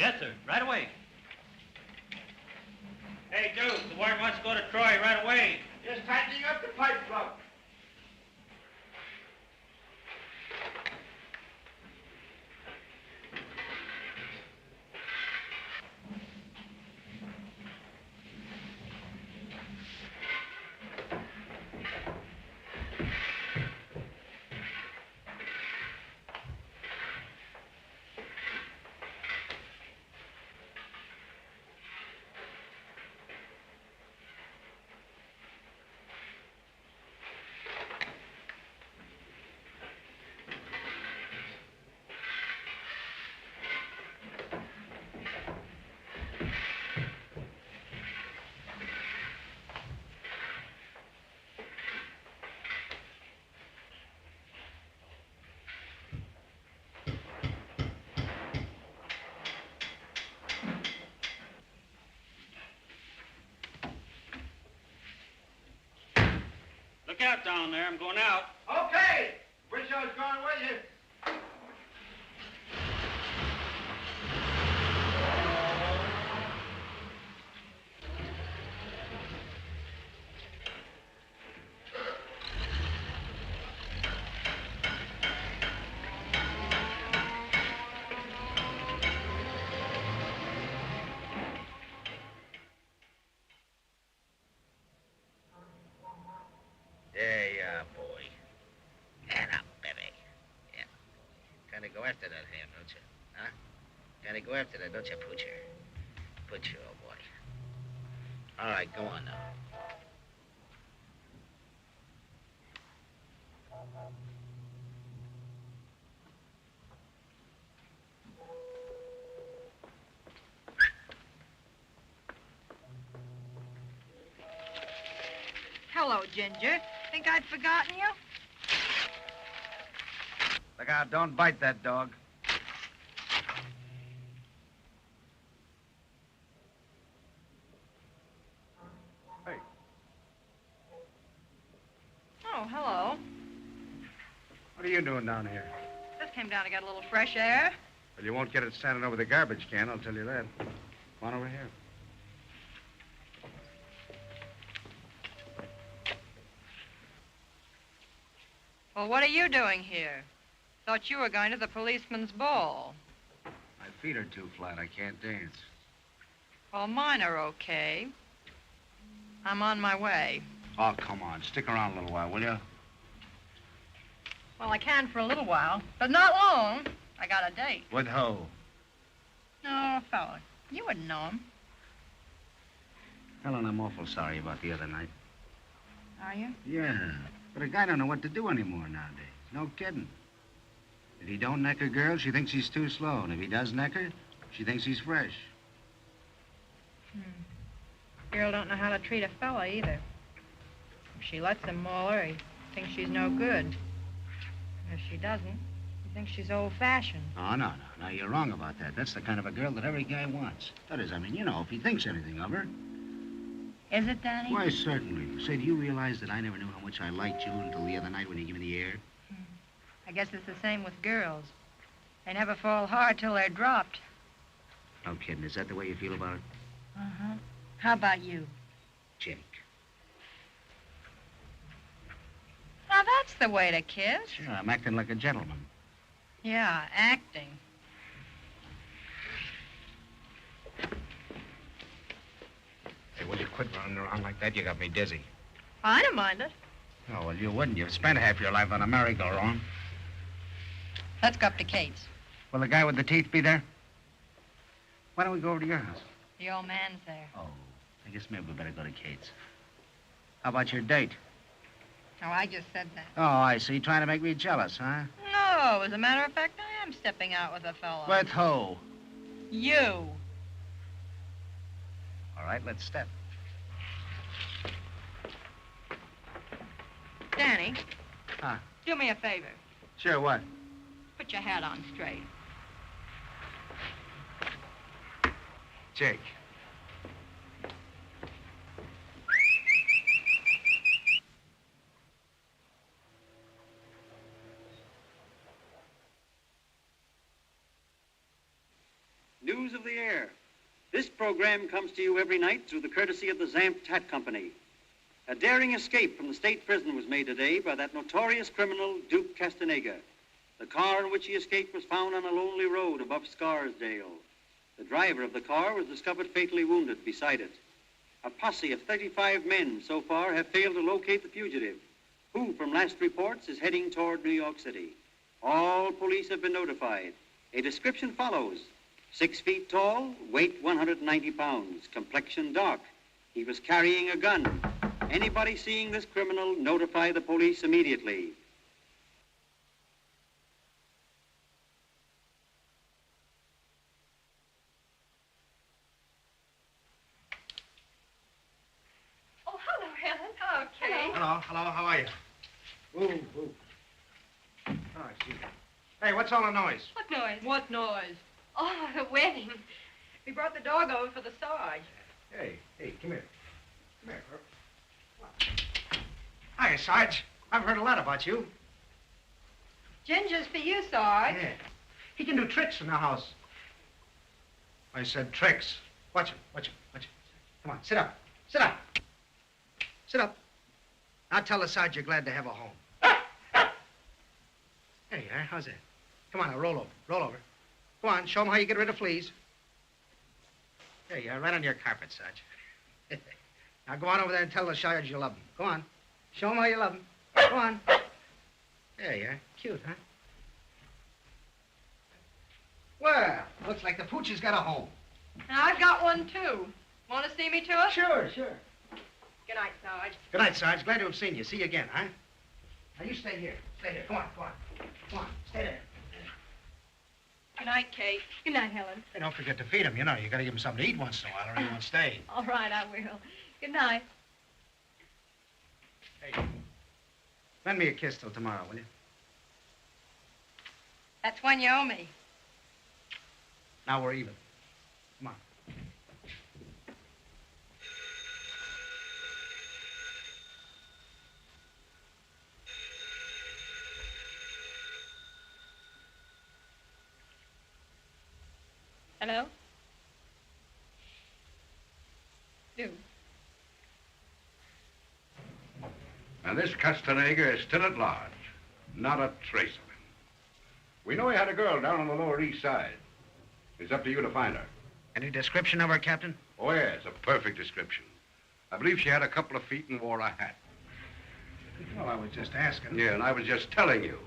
Yes, sir. Right away. Hey, Duke, the warrant wants to go to Troy right away. Just tightening up the pipe plug. Look out down there. I'm going out. Okay. Wish I was going with you. There you are, boy. And up, baby. Yeah. Kind of go after that hand, don't you? Huh? Kind of go after that, don't you, Poocher? Poocher, old boy. All right, go on now. Hello, Ginger. Think I'd forgotten you? Look out, don't bite that dog. Hey. Oh, hello. What are you doing down here? Just came down to get a little fresh air. Well, you won't get it standing over the garbage can, I'll tell you that. Come on over here. Well, what are you doing here? Thought you were going to the policeman's ball. My feet are too flat. I can't dance. Well, mine are okay. I'm on my way. Oh, come on. Stick around a little while, will you? Well, I can for a little while, but not long. I got a date. With who? No, fella. You wouldn't know him. Helen, I'm awful sorry about the other night. Are you? Yeah. But a guy don't know what to do anymore nowadays. No kidding. If he don't neck a girl, she thinks he's too slow. And if he does neck her, she thinks he's fresh. Girl don't know how to treat a fella either. If she lets him maul her, he thinks she's no good. And if she doesn't, he thinks she's old-fashioned. Oh, no. You're wrong about that. That's the kind of a girl that every guy wants. That is, I mean, you know, if he thinks anything of her. Is it, Danny? Why, certainly. Say, do you realize that I never knew how much I liked you until the other night when you gave me the air? I guess it's the same with girls. They never fall hard till they're dropped. No kidding. Is that the way you feel about it? Uh-huh. How about you? Jake. Now, that's the way to kiss. Sure, I'm acting like a gentleman. Yeah, acting. Hey, will you quit running around like that? You got me dizzy. I don't mind it. Oh, well, you wouldn't. You've spent half your life on a merry-go-round. Let's go up to Kate's. Will the guy with the teeth be there? Why don't we go over to your house? The old man's there. Oh, I guess maybe we better go to Kate's. How about your date? Oh, I just said that. Oh, I see. Trying to make me jealous, huh? No, as a matter of fact, I am stepping out with a fella. With who? You. All right, let's step. Danny. Huh? Do me a favor. Sure, what? Put your hat on straight. Jake. News of the Air. This program comes to you every night through the courtesy of the Zamp Tat Company. A daring escape from the state prison was made today by that notorious criminal, Duke Castaneda. The car in which he escaped was found on a lonely road above Scarsdale. The driver of the car was discovered fatally wounded beside it. A posse of 35 men so far have failed to locate the fugitive, who, from last reports, is heading toward New York City. All police have been notified. A description follows. 6 feet tall, weight 190 pounds, complexion dark. He was carrying a gun. Anybody seeing this criminal, notify the police immediately. Oh, hello, Helen. Okay. Hello, how are you? Ooh. Oh, excuse me. Hey, what's all the noise? What noise? What noise? Oh, the wedding. We brought the dog over for the Sarge. Hey, come here. Come here, Hi, Sarge. I've heard a lot about you. Ginger's for you, Sarge. Yeah. He can do tricks in the house. I said tricks. Watch him. Come on, sit up. Sit up. Now tell the Sarge you're glad to have a home. There you are. How's that? Come on, now, roll over. Go on, show him how you get rid of fleas. There you are, right on your carpet, Sarge. Now go on over there and tell the Sarge you love him. Go on. Show him how you love him. Go on. There you are. Cute, huh? Well, looks like the pooch has got a home. And I've got one, too. Want to see me to it? Sure. Good night, Sarge. Good night, Sarge. Glad to have seen you. See you again, huh? Now, you stay here. Come on. Stay there. Good night, Kate. Good night, Helen. Hey, don't forget to feed him. You know, you got to give him something to eat once in a while or he won't stay. All right, I will. Good night. Hey, lend me a kiss till tomorrow, will you? That's one you owe me. Now we're even. Come on. Hello? Do. And this Castaneda is still at large. Not a trace of him. We know he had a girl down on the Lower East Side. It's up to you to find her. Any description of her, Captain? Oh, yes, a perfect description. I believe she had a couple of feet and wore a hat. Well, I was just asking. Yeah, and I was just telling you.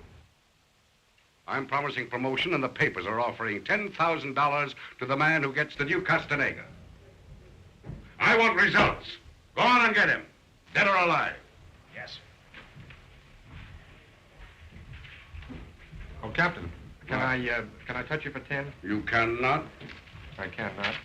I'm promising promotion, and the papers are offering $10,000 to the man who gets the new Castaneda. I want results. Go on and get him, dead or alive. Yes. Oh, Captain, can I touch you for 10? You cannot. I cannot.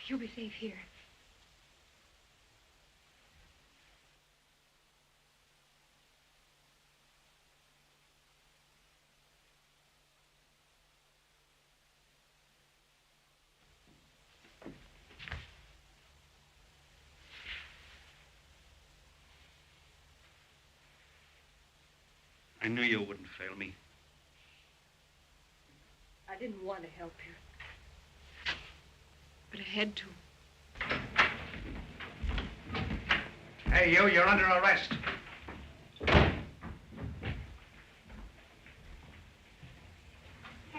You'll be safe here. I knew you wouldn't fail me. I didn't want to help you. But I had to. Hey, you're under arrest.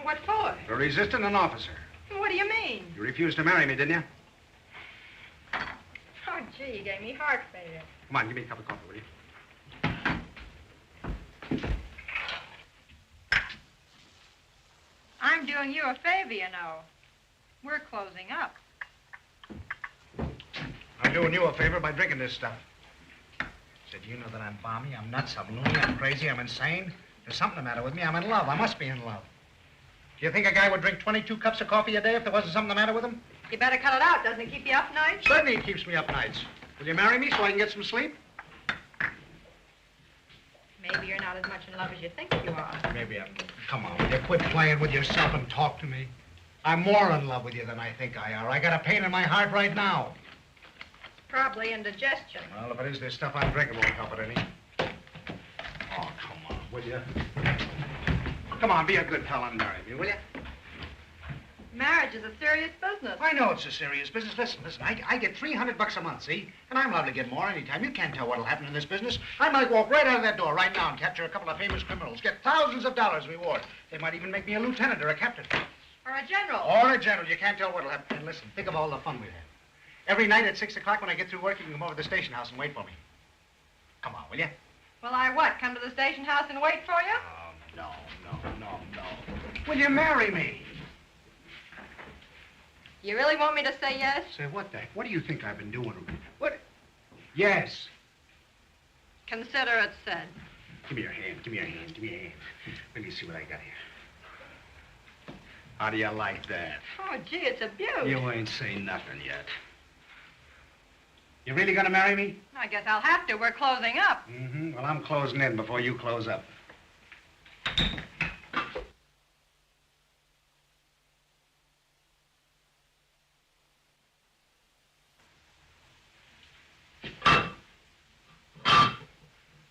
What for? For resisting an officer. What do you mean? You refused to marry me, didn't you? Oh, gee, you gave me heart failure. Come on, give me a cup of coffee, will you? I'm doing you a favor, you know. We're closing up. I'm doing you a favor by drinking this stuff. Said, you know that I'm balmy, I'm nuts, I'm loony, I'm crazy, I'm insane. There's something the matter with me. I'm in love. I must be in love. Do you think a guy would drink 22 cups of coffee a day if there wasn't something the matter with him? You better cut it out. Doesn't it keep you up nights? Certainly it keeps me up nights. Will you marry me so I can get some sleep? Maybe you're not as much in love as you think you are. Maybe I'm... Come on, will you quit playing with yourself and talk to me? I'm more in love with you than I think I are. I got a pain in my heart right now. Probably indigestion. Well, if it is, this stuff I'm drinking won't help it any. Oh, come on, will you? Come on, be a good pal and marry me, will you? Marriage is a serious business. I know it's a serious business. Listen, I get $300 a month, see? And I'm allowed to get more anytime. You can't tell what'll happen in this business. I might walk right out of that door right now and capture a couple of famous criminals, get thousands of dollars reward. They might even make me a lieutenant or a captain. Or a general. Or a general. You can't tell what'll happen. And listen, think of all the fun we'd have. Every night at 6 o'clock when I get through work, you can come over to the station house and wait for me. Come on, will you? Will I what, come to the station house and wait for you? No. Will you marry me? You really want me to say yes? Say what the heck? What do you think I've been doing? What? Yes. Consider it said. Give me your hand. Let me see what I got here. How do you like that? Oh, gee, it's a beaut. You ain't saying nothing yet. You really gonna marry me? I guess I'll have to. We're closing up. Mm-hmm. Well, I'm closing in before you close up.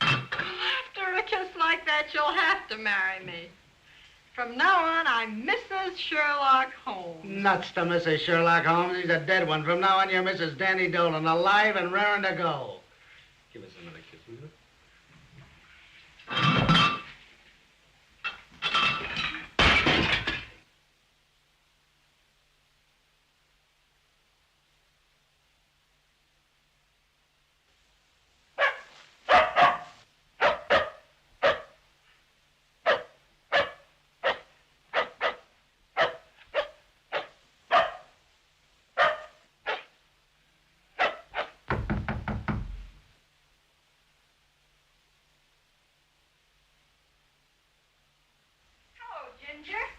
After a kiss like that, you'll have to marry me. From now on, I'm Mrs. Sherlock Holmes. Nuts to Mrs. Sherlock Holmes. He's a dead one. From now on, you're Mrs. Danny Dolan, alive and raring to go. Give us another kiss, will you?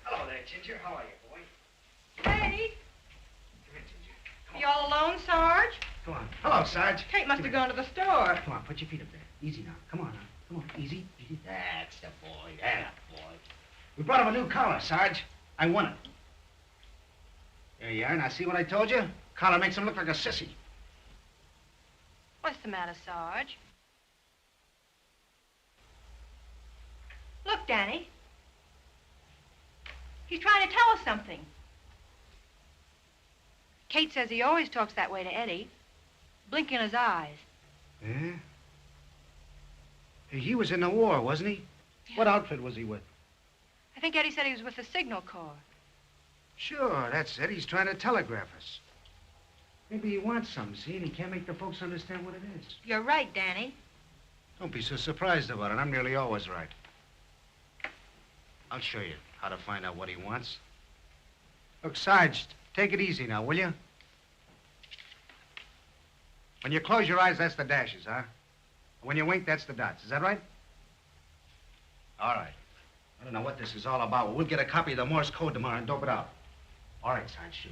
Hello there, Ginger. How are you, boy? Hey. Come here, Ginger. You all alone, Sarge? Come on. Hello, Sarge. Kate must have gone to the store. Come on, put your feet up there. Easy now. Come on. Easy. That's the boy. We brought him a new collar, Sarge. I won it. There you are. Now, see what I told you? Collar makes him look like a sissy. What's the matter, Sarge? Look, Danny. He's trying to tell us something. Kate says he always talks that way to Eddie, blinking his eyes. Yeah? Hey, he was in the war, wasn't he? Yeah. What outfit was he with? I think Eddie said he was with the Signal Corps. Sure, that's it. He's trying to telegraph us. Maybe he wants something, see, and he can't make the folks understand what it is. You're right, Danny. Don't be so surprised about it. I'm nearly always right. I'll show you how to find out what he wants. Look, Sarge, take it easy now, will you? When you close your eyes, that's the dashes, huh? When you wink, that's the dots. Is that right? All right. I don't know what this is all about. Well, we'll get a copy of the Morse code tomorrow and dope it out. All right, Sarge, shoot.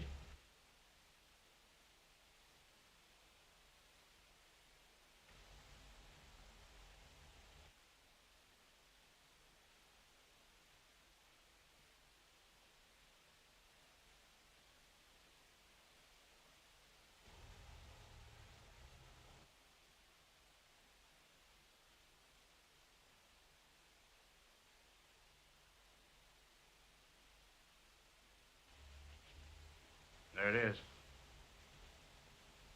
There it is.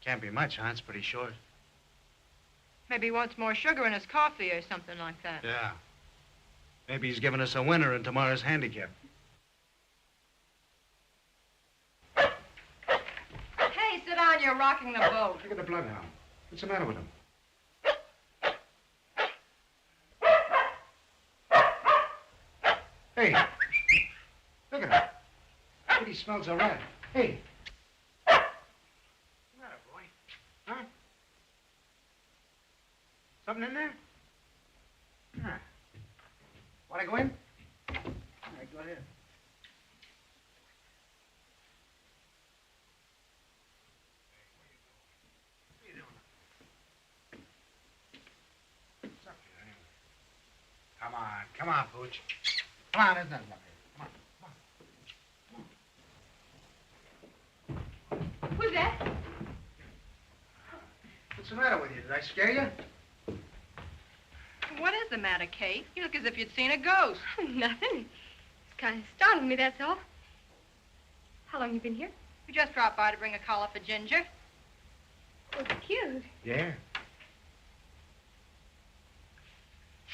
Can't be much, huh? It's pretty short. Maybe he wants more sugar in his coffee or something like that. Yeah. Maybe he's giving us a winner in tomorrow's handicap. Hey, sit down. You're rocking the boat. Look at the bloodhound. What's the matter with him? Hey. Look at him. Look, he smells a rat. Hey. What's the matter, boy? Huh? Something in there? Huh. Want to go in? All right, go ahead. Come on, Pooch. Come on, isn't that lovely? Come on. Who's that? What's the matter with you? Did I scare you? What is the matter, Kate? You look as if you'd seen a ghost. Nothing. It's kind of startled me, that's all. How long you been here? We just dropped by to bring a collar for Ginger. Oh, it's cute. Yeah.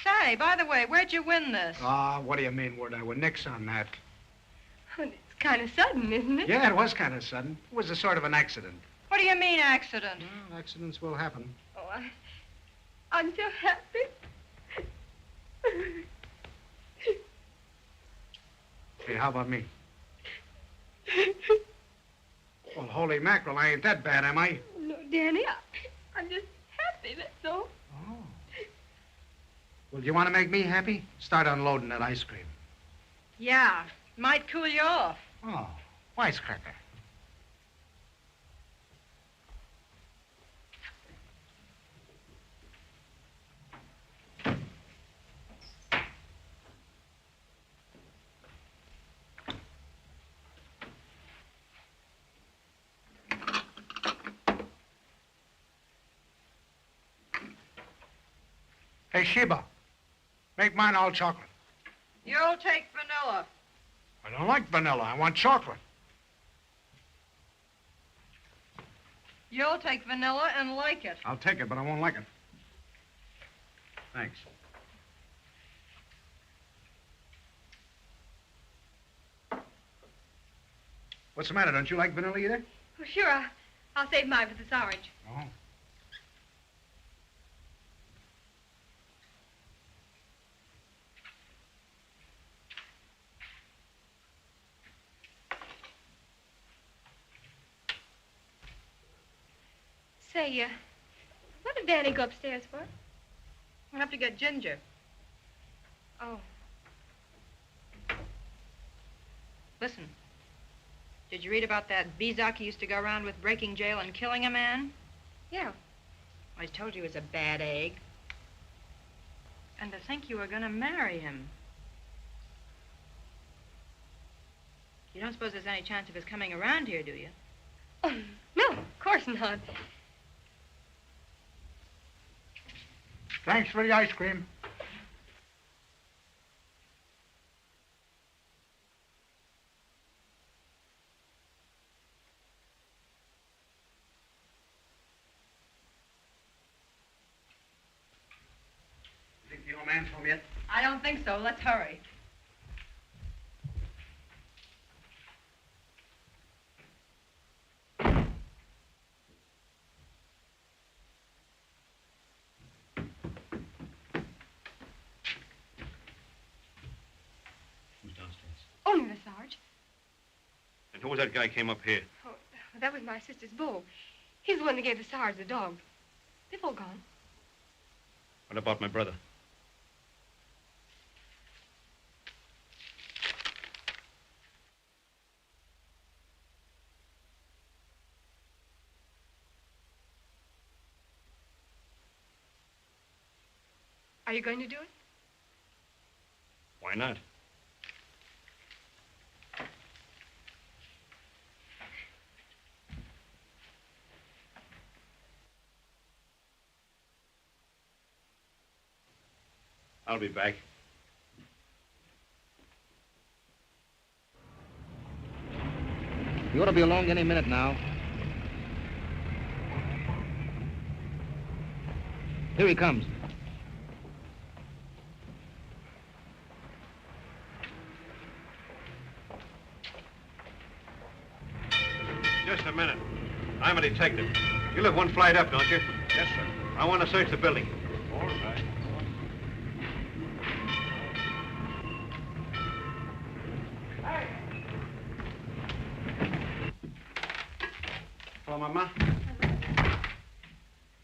Say, by the way, where'd you win this? What do you mean, where'd I win? Nix on that. Oh, it's kind of sudden, isn't it? Yeah, it was kind of sudden. It was a sort of an accident. What do you mean, accident? Well, accidents will happen. Oh, I'm so happy. Hey, how about me? Well, holy mackerel, I ain't that bad, am I? No, Danny, I'm just happy, that's all. Oh. Well, do you want to make me happy? Start unloading that ice cream. Yeah, might cool you off. Oh, wisecracker. Hey, Sheba, make mine all chocolate. You'll take vanilla. I don't like vanilla. I want chocolate. You'll take vanilla and like it. I'll take it, but I won't like it. Thanks. What's the matter? Don't you like vanilla either? Oh, sure, I'll save mine for this orange. Oh. Say, what did Danny go upstairs for? Went up to get Ginger. Oh. Listen, did you read about that Bezak who used to go around with breaking jail and killing a man? Yeah. I told you he was a bad egg. And to think you were going to marry him. You don't suppose there's any chance of his coming around here, do you? Oh, no, of course not. Thanks for the ice cream. You think the old man's home yet? I don't think so. Let's hurry. Only the Sarge. And who was that guy came up here? Oh, that was my sister's bull. He's the one that gave the Sarge the dog. They've all gone. What about my brother? Are you going to do it? Why not? I'll be back. You ought to be along any minute now. Here he comes. Just a minute. I'm a detective. You live one flight up, don't you? Yes, sir. I want to search the building. All right. Hello, Mama.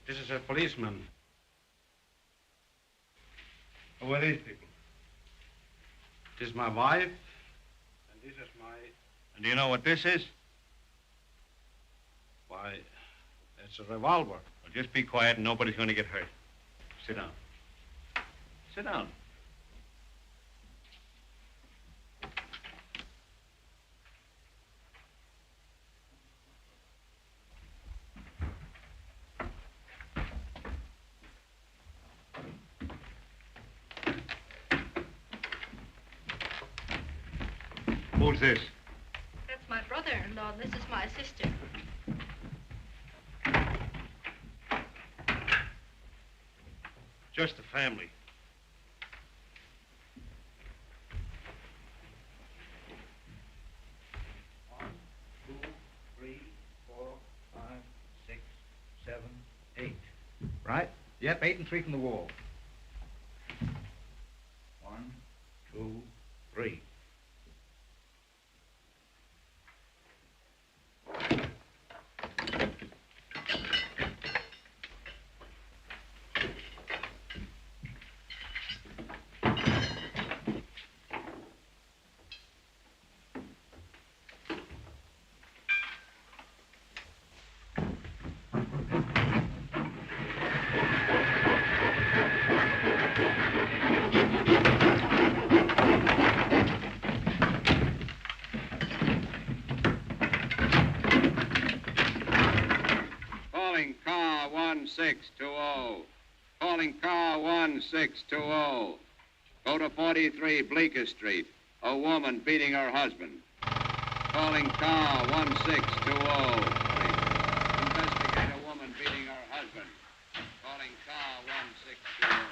This is a policeman. Who are these people? This is my wife, and this is my... And do you know what this is? Why, it's a revolver. Well, just be quiet and nobody's going to get hurt. Sit down. Sit down. Who's this? That's my brother-in-law. This is my sister. Just a family. One, two, three, 4, 5, 6, 7, 8. Right? Yep, 8 and 3 from the wall. 1, 2, 3. Calling car 1620. Calling car 1620. Go to 43 Bleecker Street. A woman beating her husband. Calling car 1620. Investigate a woman beating her husband. Calling car 1620.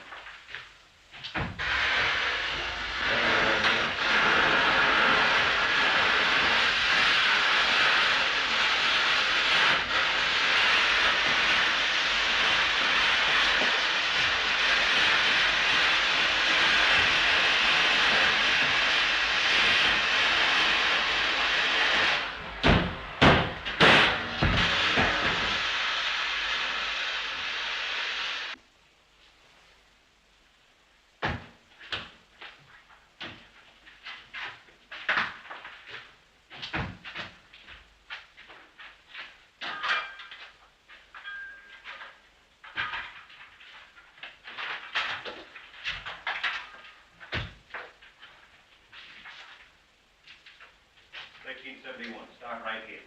Start right here.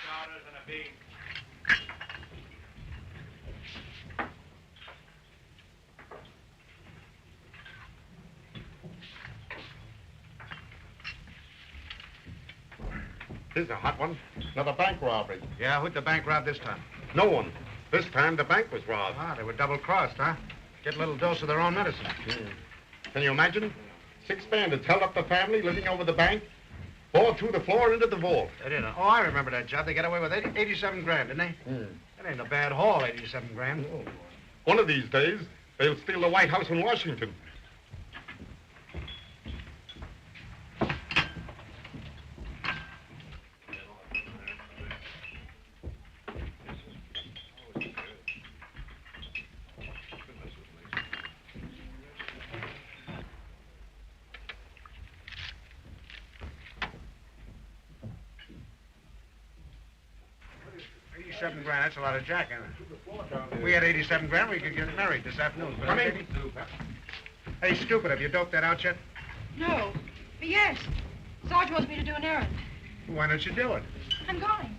Starters and a bean. Here's a hot one. Another bank robbery. Yeah, who'd the bank rob this time? No one. This time the bank was robbed. Ah, they were double-crossed, huh? Get a little dose of their own medicine. Can you imagine? 6 bandits held up the family living over the bank, bored through the floor into the vault. They did. Oh, I remember that job. They got away with 87 grand, didn't they? That ain't a bad haul, 87 grand. One of these days, they'll steal the White House in Washington. $87 grand, that's a lot of jack, isn't it? If we had 87 grand, we could get married this afternoon. Come in. Hey, stupid, have you doped that out yet? No. But yes. Sarge wants me to do an errand. Why don't you do it? I'm going.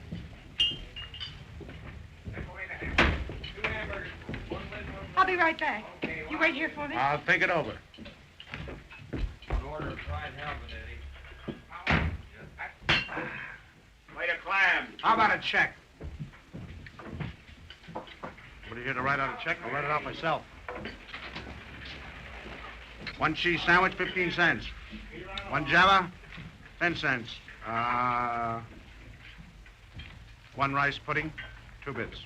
I'll be right back. You wait here for me? I'll think it over. Order of fried halibut, Eddie. Plate of clams. How about a check? What are you here to write out a check? I'll write it out myself. 1 cheese sandwich, 15 cents. 1 Java, 10 cents. 1 rice pudding, 2 bits.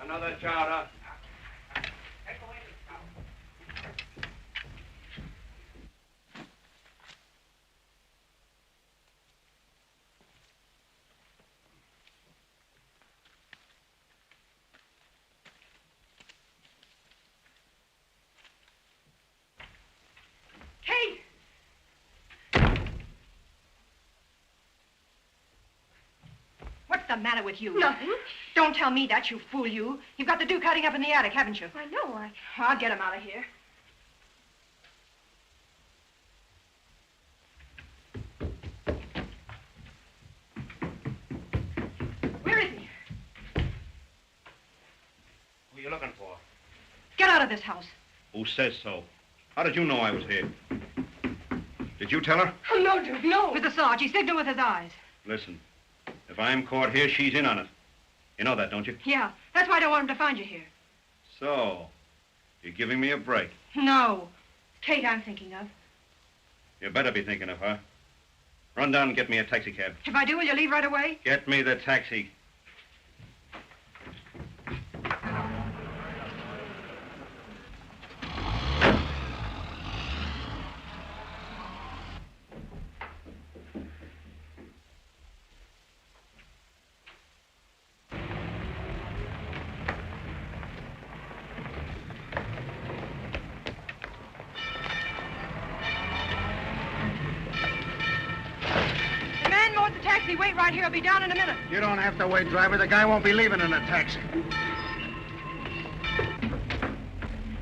Another chowder. Kate! What's the matter with you? Nothing. Don't tell me that, you fool, you. You've got the Duke hiding up in the attic, haven't you? I know. I'll get him out of here. of this house. Who says so? How did you know I was here? Did you tell her? Oh, no, Duke, no. Mr. Sarge, he signaled with his eyes. Listen, if I'm caught here, she's in on it. You know that, don't you? Yeah, that's why I don't want him to find you here. So, you're giving me a break. No. Kate I'm thinking of. You better be thinking of her. Run down and get me a taxi cab. If I do, will you leave right away? Get me the taxi. Wait right here. I'll be down in a minute. You don't have to wait, driver. The guy won't be leaving in a taxi.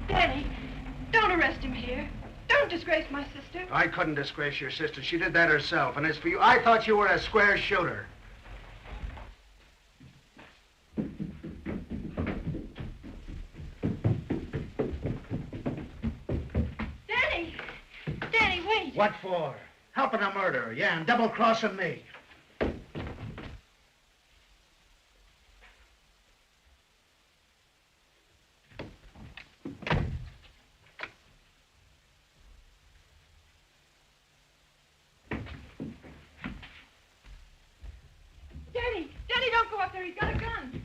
Danny, don't arrest him here. Don't disgrace my sister. I couldn't disgrace your sister. She did that herself. And as for you, I thought you were a square shooter. Danny! Danny, wait. What for? Helping a murderer, yeah, and double-crossing me. Danny, don't go up there. He's got a gun.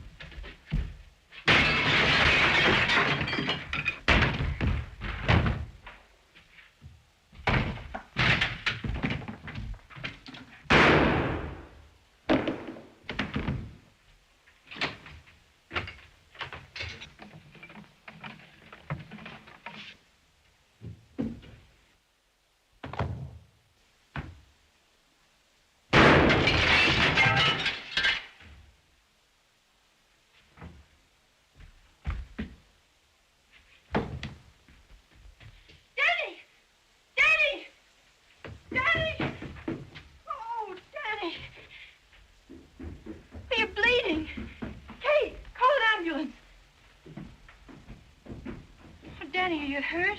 Danny, are you hurt?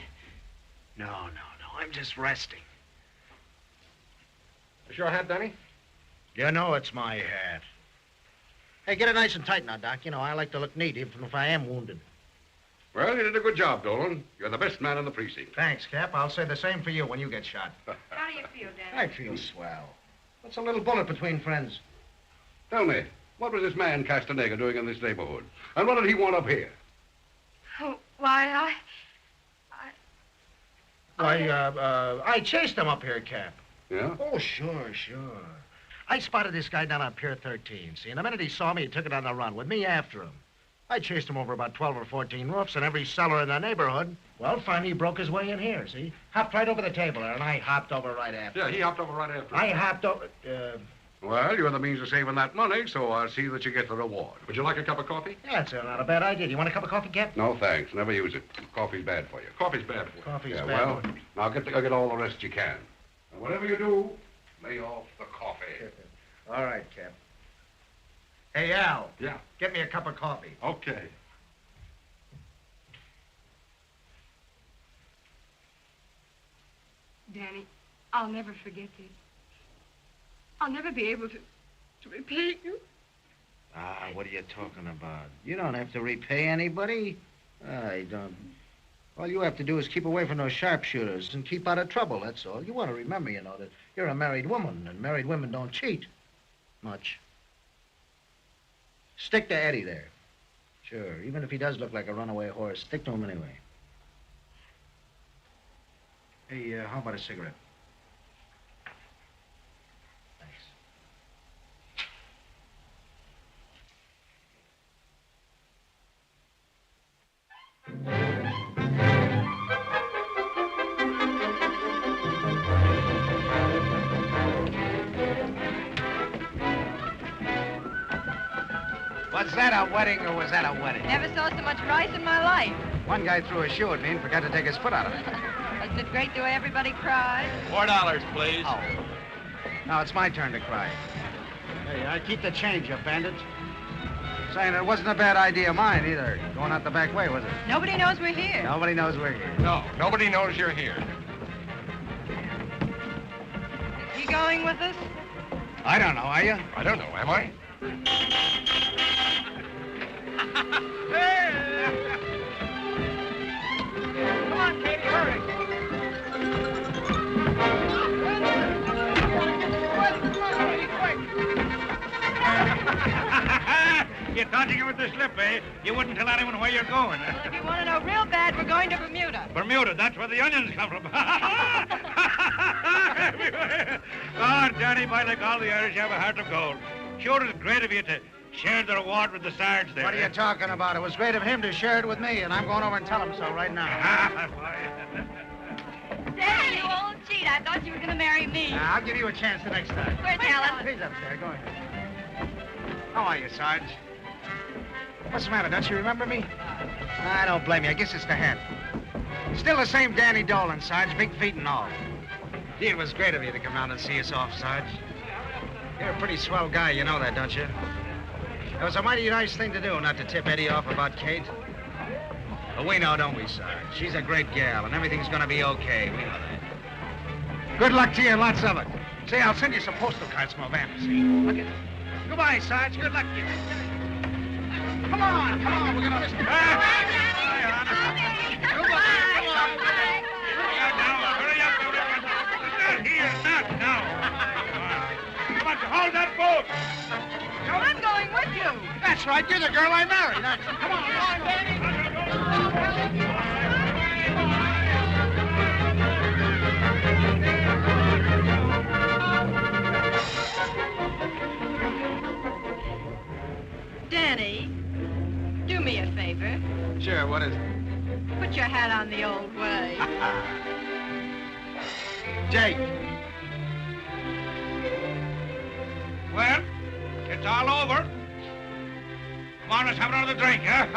No. I'm just resting. Is your hat, Danny? You know it's my hat. Hey, get it nice and tight now, Doc. You know, I like to look neat, even if I am wounded. Well, you did a good job, Dolan. You're the best man in the precinct. Thanks, Cap. I'll say the same for you when you get shot. How do you feel, Danny? I feel swell. What's a little bullet between friends? Tell me, what was this man Castaneda doing in this neighborhood? And what did he want up here? Oh, why, I chased him up here, Cap. Yeah? Oh, sure. I spotted this guy down on Pier 13, see? And the minute he saw me, he took it on the run, with me after him. I chased him over about 12 or 14 roofs and every cellar in the neighborhood. Well, finally, he broke his way in here, see? Hopped right over the table there, and I hopped over right after him. Yeah, he hopped over right after him. I hopped over... Well, you're the means of saving that money, so I'll see that you get the reward. Would you like a cup of coffee? Yeah, it's not a bad idea. Do you want a cup of coffee, Cap? No, thanks. Never use it. Coffee's bad for you. Coffee's bad for you. Coffee's yeah, bad well, for you. now get all the rest you can. And whatever you do, lay off the coffee. All right, Cap. Hey, Al. Yeah? Get me a cup of coffee. Okay. Danny, I'll never forget this. I'll never be able to repay you. Ah, what are you talking about? You don't have to repay anybody. I don't. All you have to do is keep away from those sharpshooters and keep out of trouble, that's all. You want to remember, you know, that you're a married woman, and married women don't cheat. Much. Stick to Eddie there. Sure, even if he does look like a runaway horse, stick to him anyway. Hey, how about a cigarette? Thanks. Was that a wedding or was that a wedding? Never saw so much rice in my life. One guy threw a shoe at me and forgot to take his foot out of it. Wasn't it great the way everybody cried? $4, please. Oh. Now it's my turn to cry. Hey, I keep the change, you bandit. Saying it wasn't a bad idea of mine either. Going out the back way, was it? Nobody knows we're here. Nobody knows we're here. No, nobody knows you're here. You going with us? I don't know, are you? I don't know, am I? Come on, Katie, hurry. You're dodging it with the slip, eh? You wouldn't tell anyone where you're going. Well, if you want to know real bad, we're going to Bermuda. Bermuda, that's where the onions come from. Oh, Danny, by like all the Irish have a heart of gold. Sure, it's great of you to share the reward with the Sarge there. What are you talking about? It was great of him to share it with me, and I'm going over and tell him so right now. Danny, you old cheat. I thought you were going to marry me. I'll give you a chance the next time. Where's Helen? He's up there. Go ahead. How are you, Sarge? What's the matter? Don't you remember me? I don't blame you. I guess it's the hat. Still the same Danny Dolan, Sarge. Big feet and all. Gee, it was great of you to come round and see us off, Sarge. You're a pretty swell guy, you know that, don't you? It was a mighty nice thing to do, not to tip Eddie off about Kate. But we know, don't we, Sarge? She's a great gal, and everything's gonna be okay. We know that. Good luck to you and lots of it. Say, I'll send you some postal cards from Havana, see? Look at. Goodbye, Sarge. Good luck to you. Come on, we're gonna listen. Goodbye. Hurry up, everyone. Not here, not now. Come on, hold that boat. No, I'm going with you. That's right. You're the girl I married. Come on, Danny, do me a favor. Sure, what is it? Put your hat on the old way. Jake. Well, it's all over. Come on, let's have another drink, huh?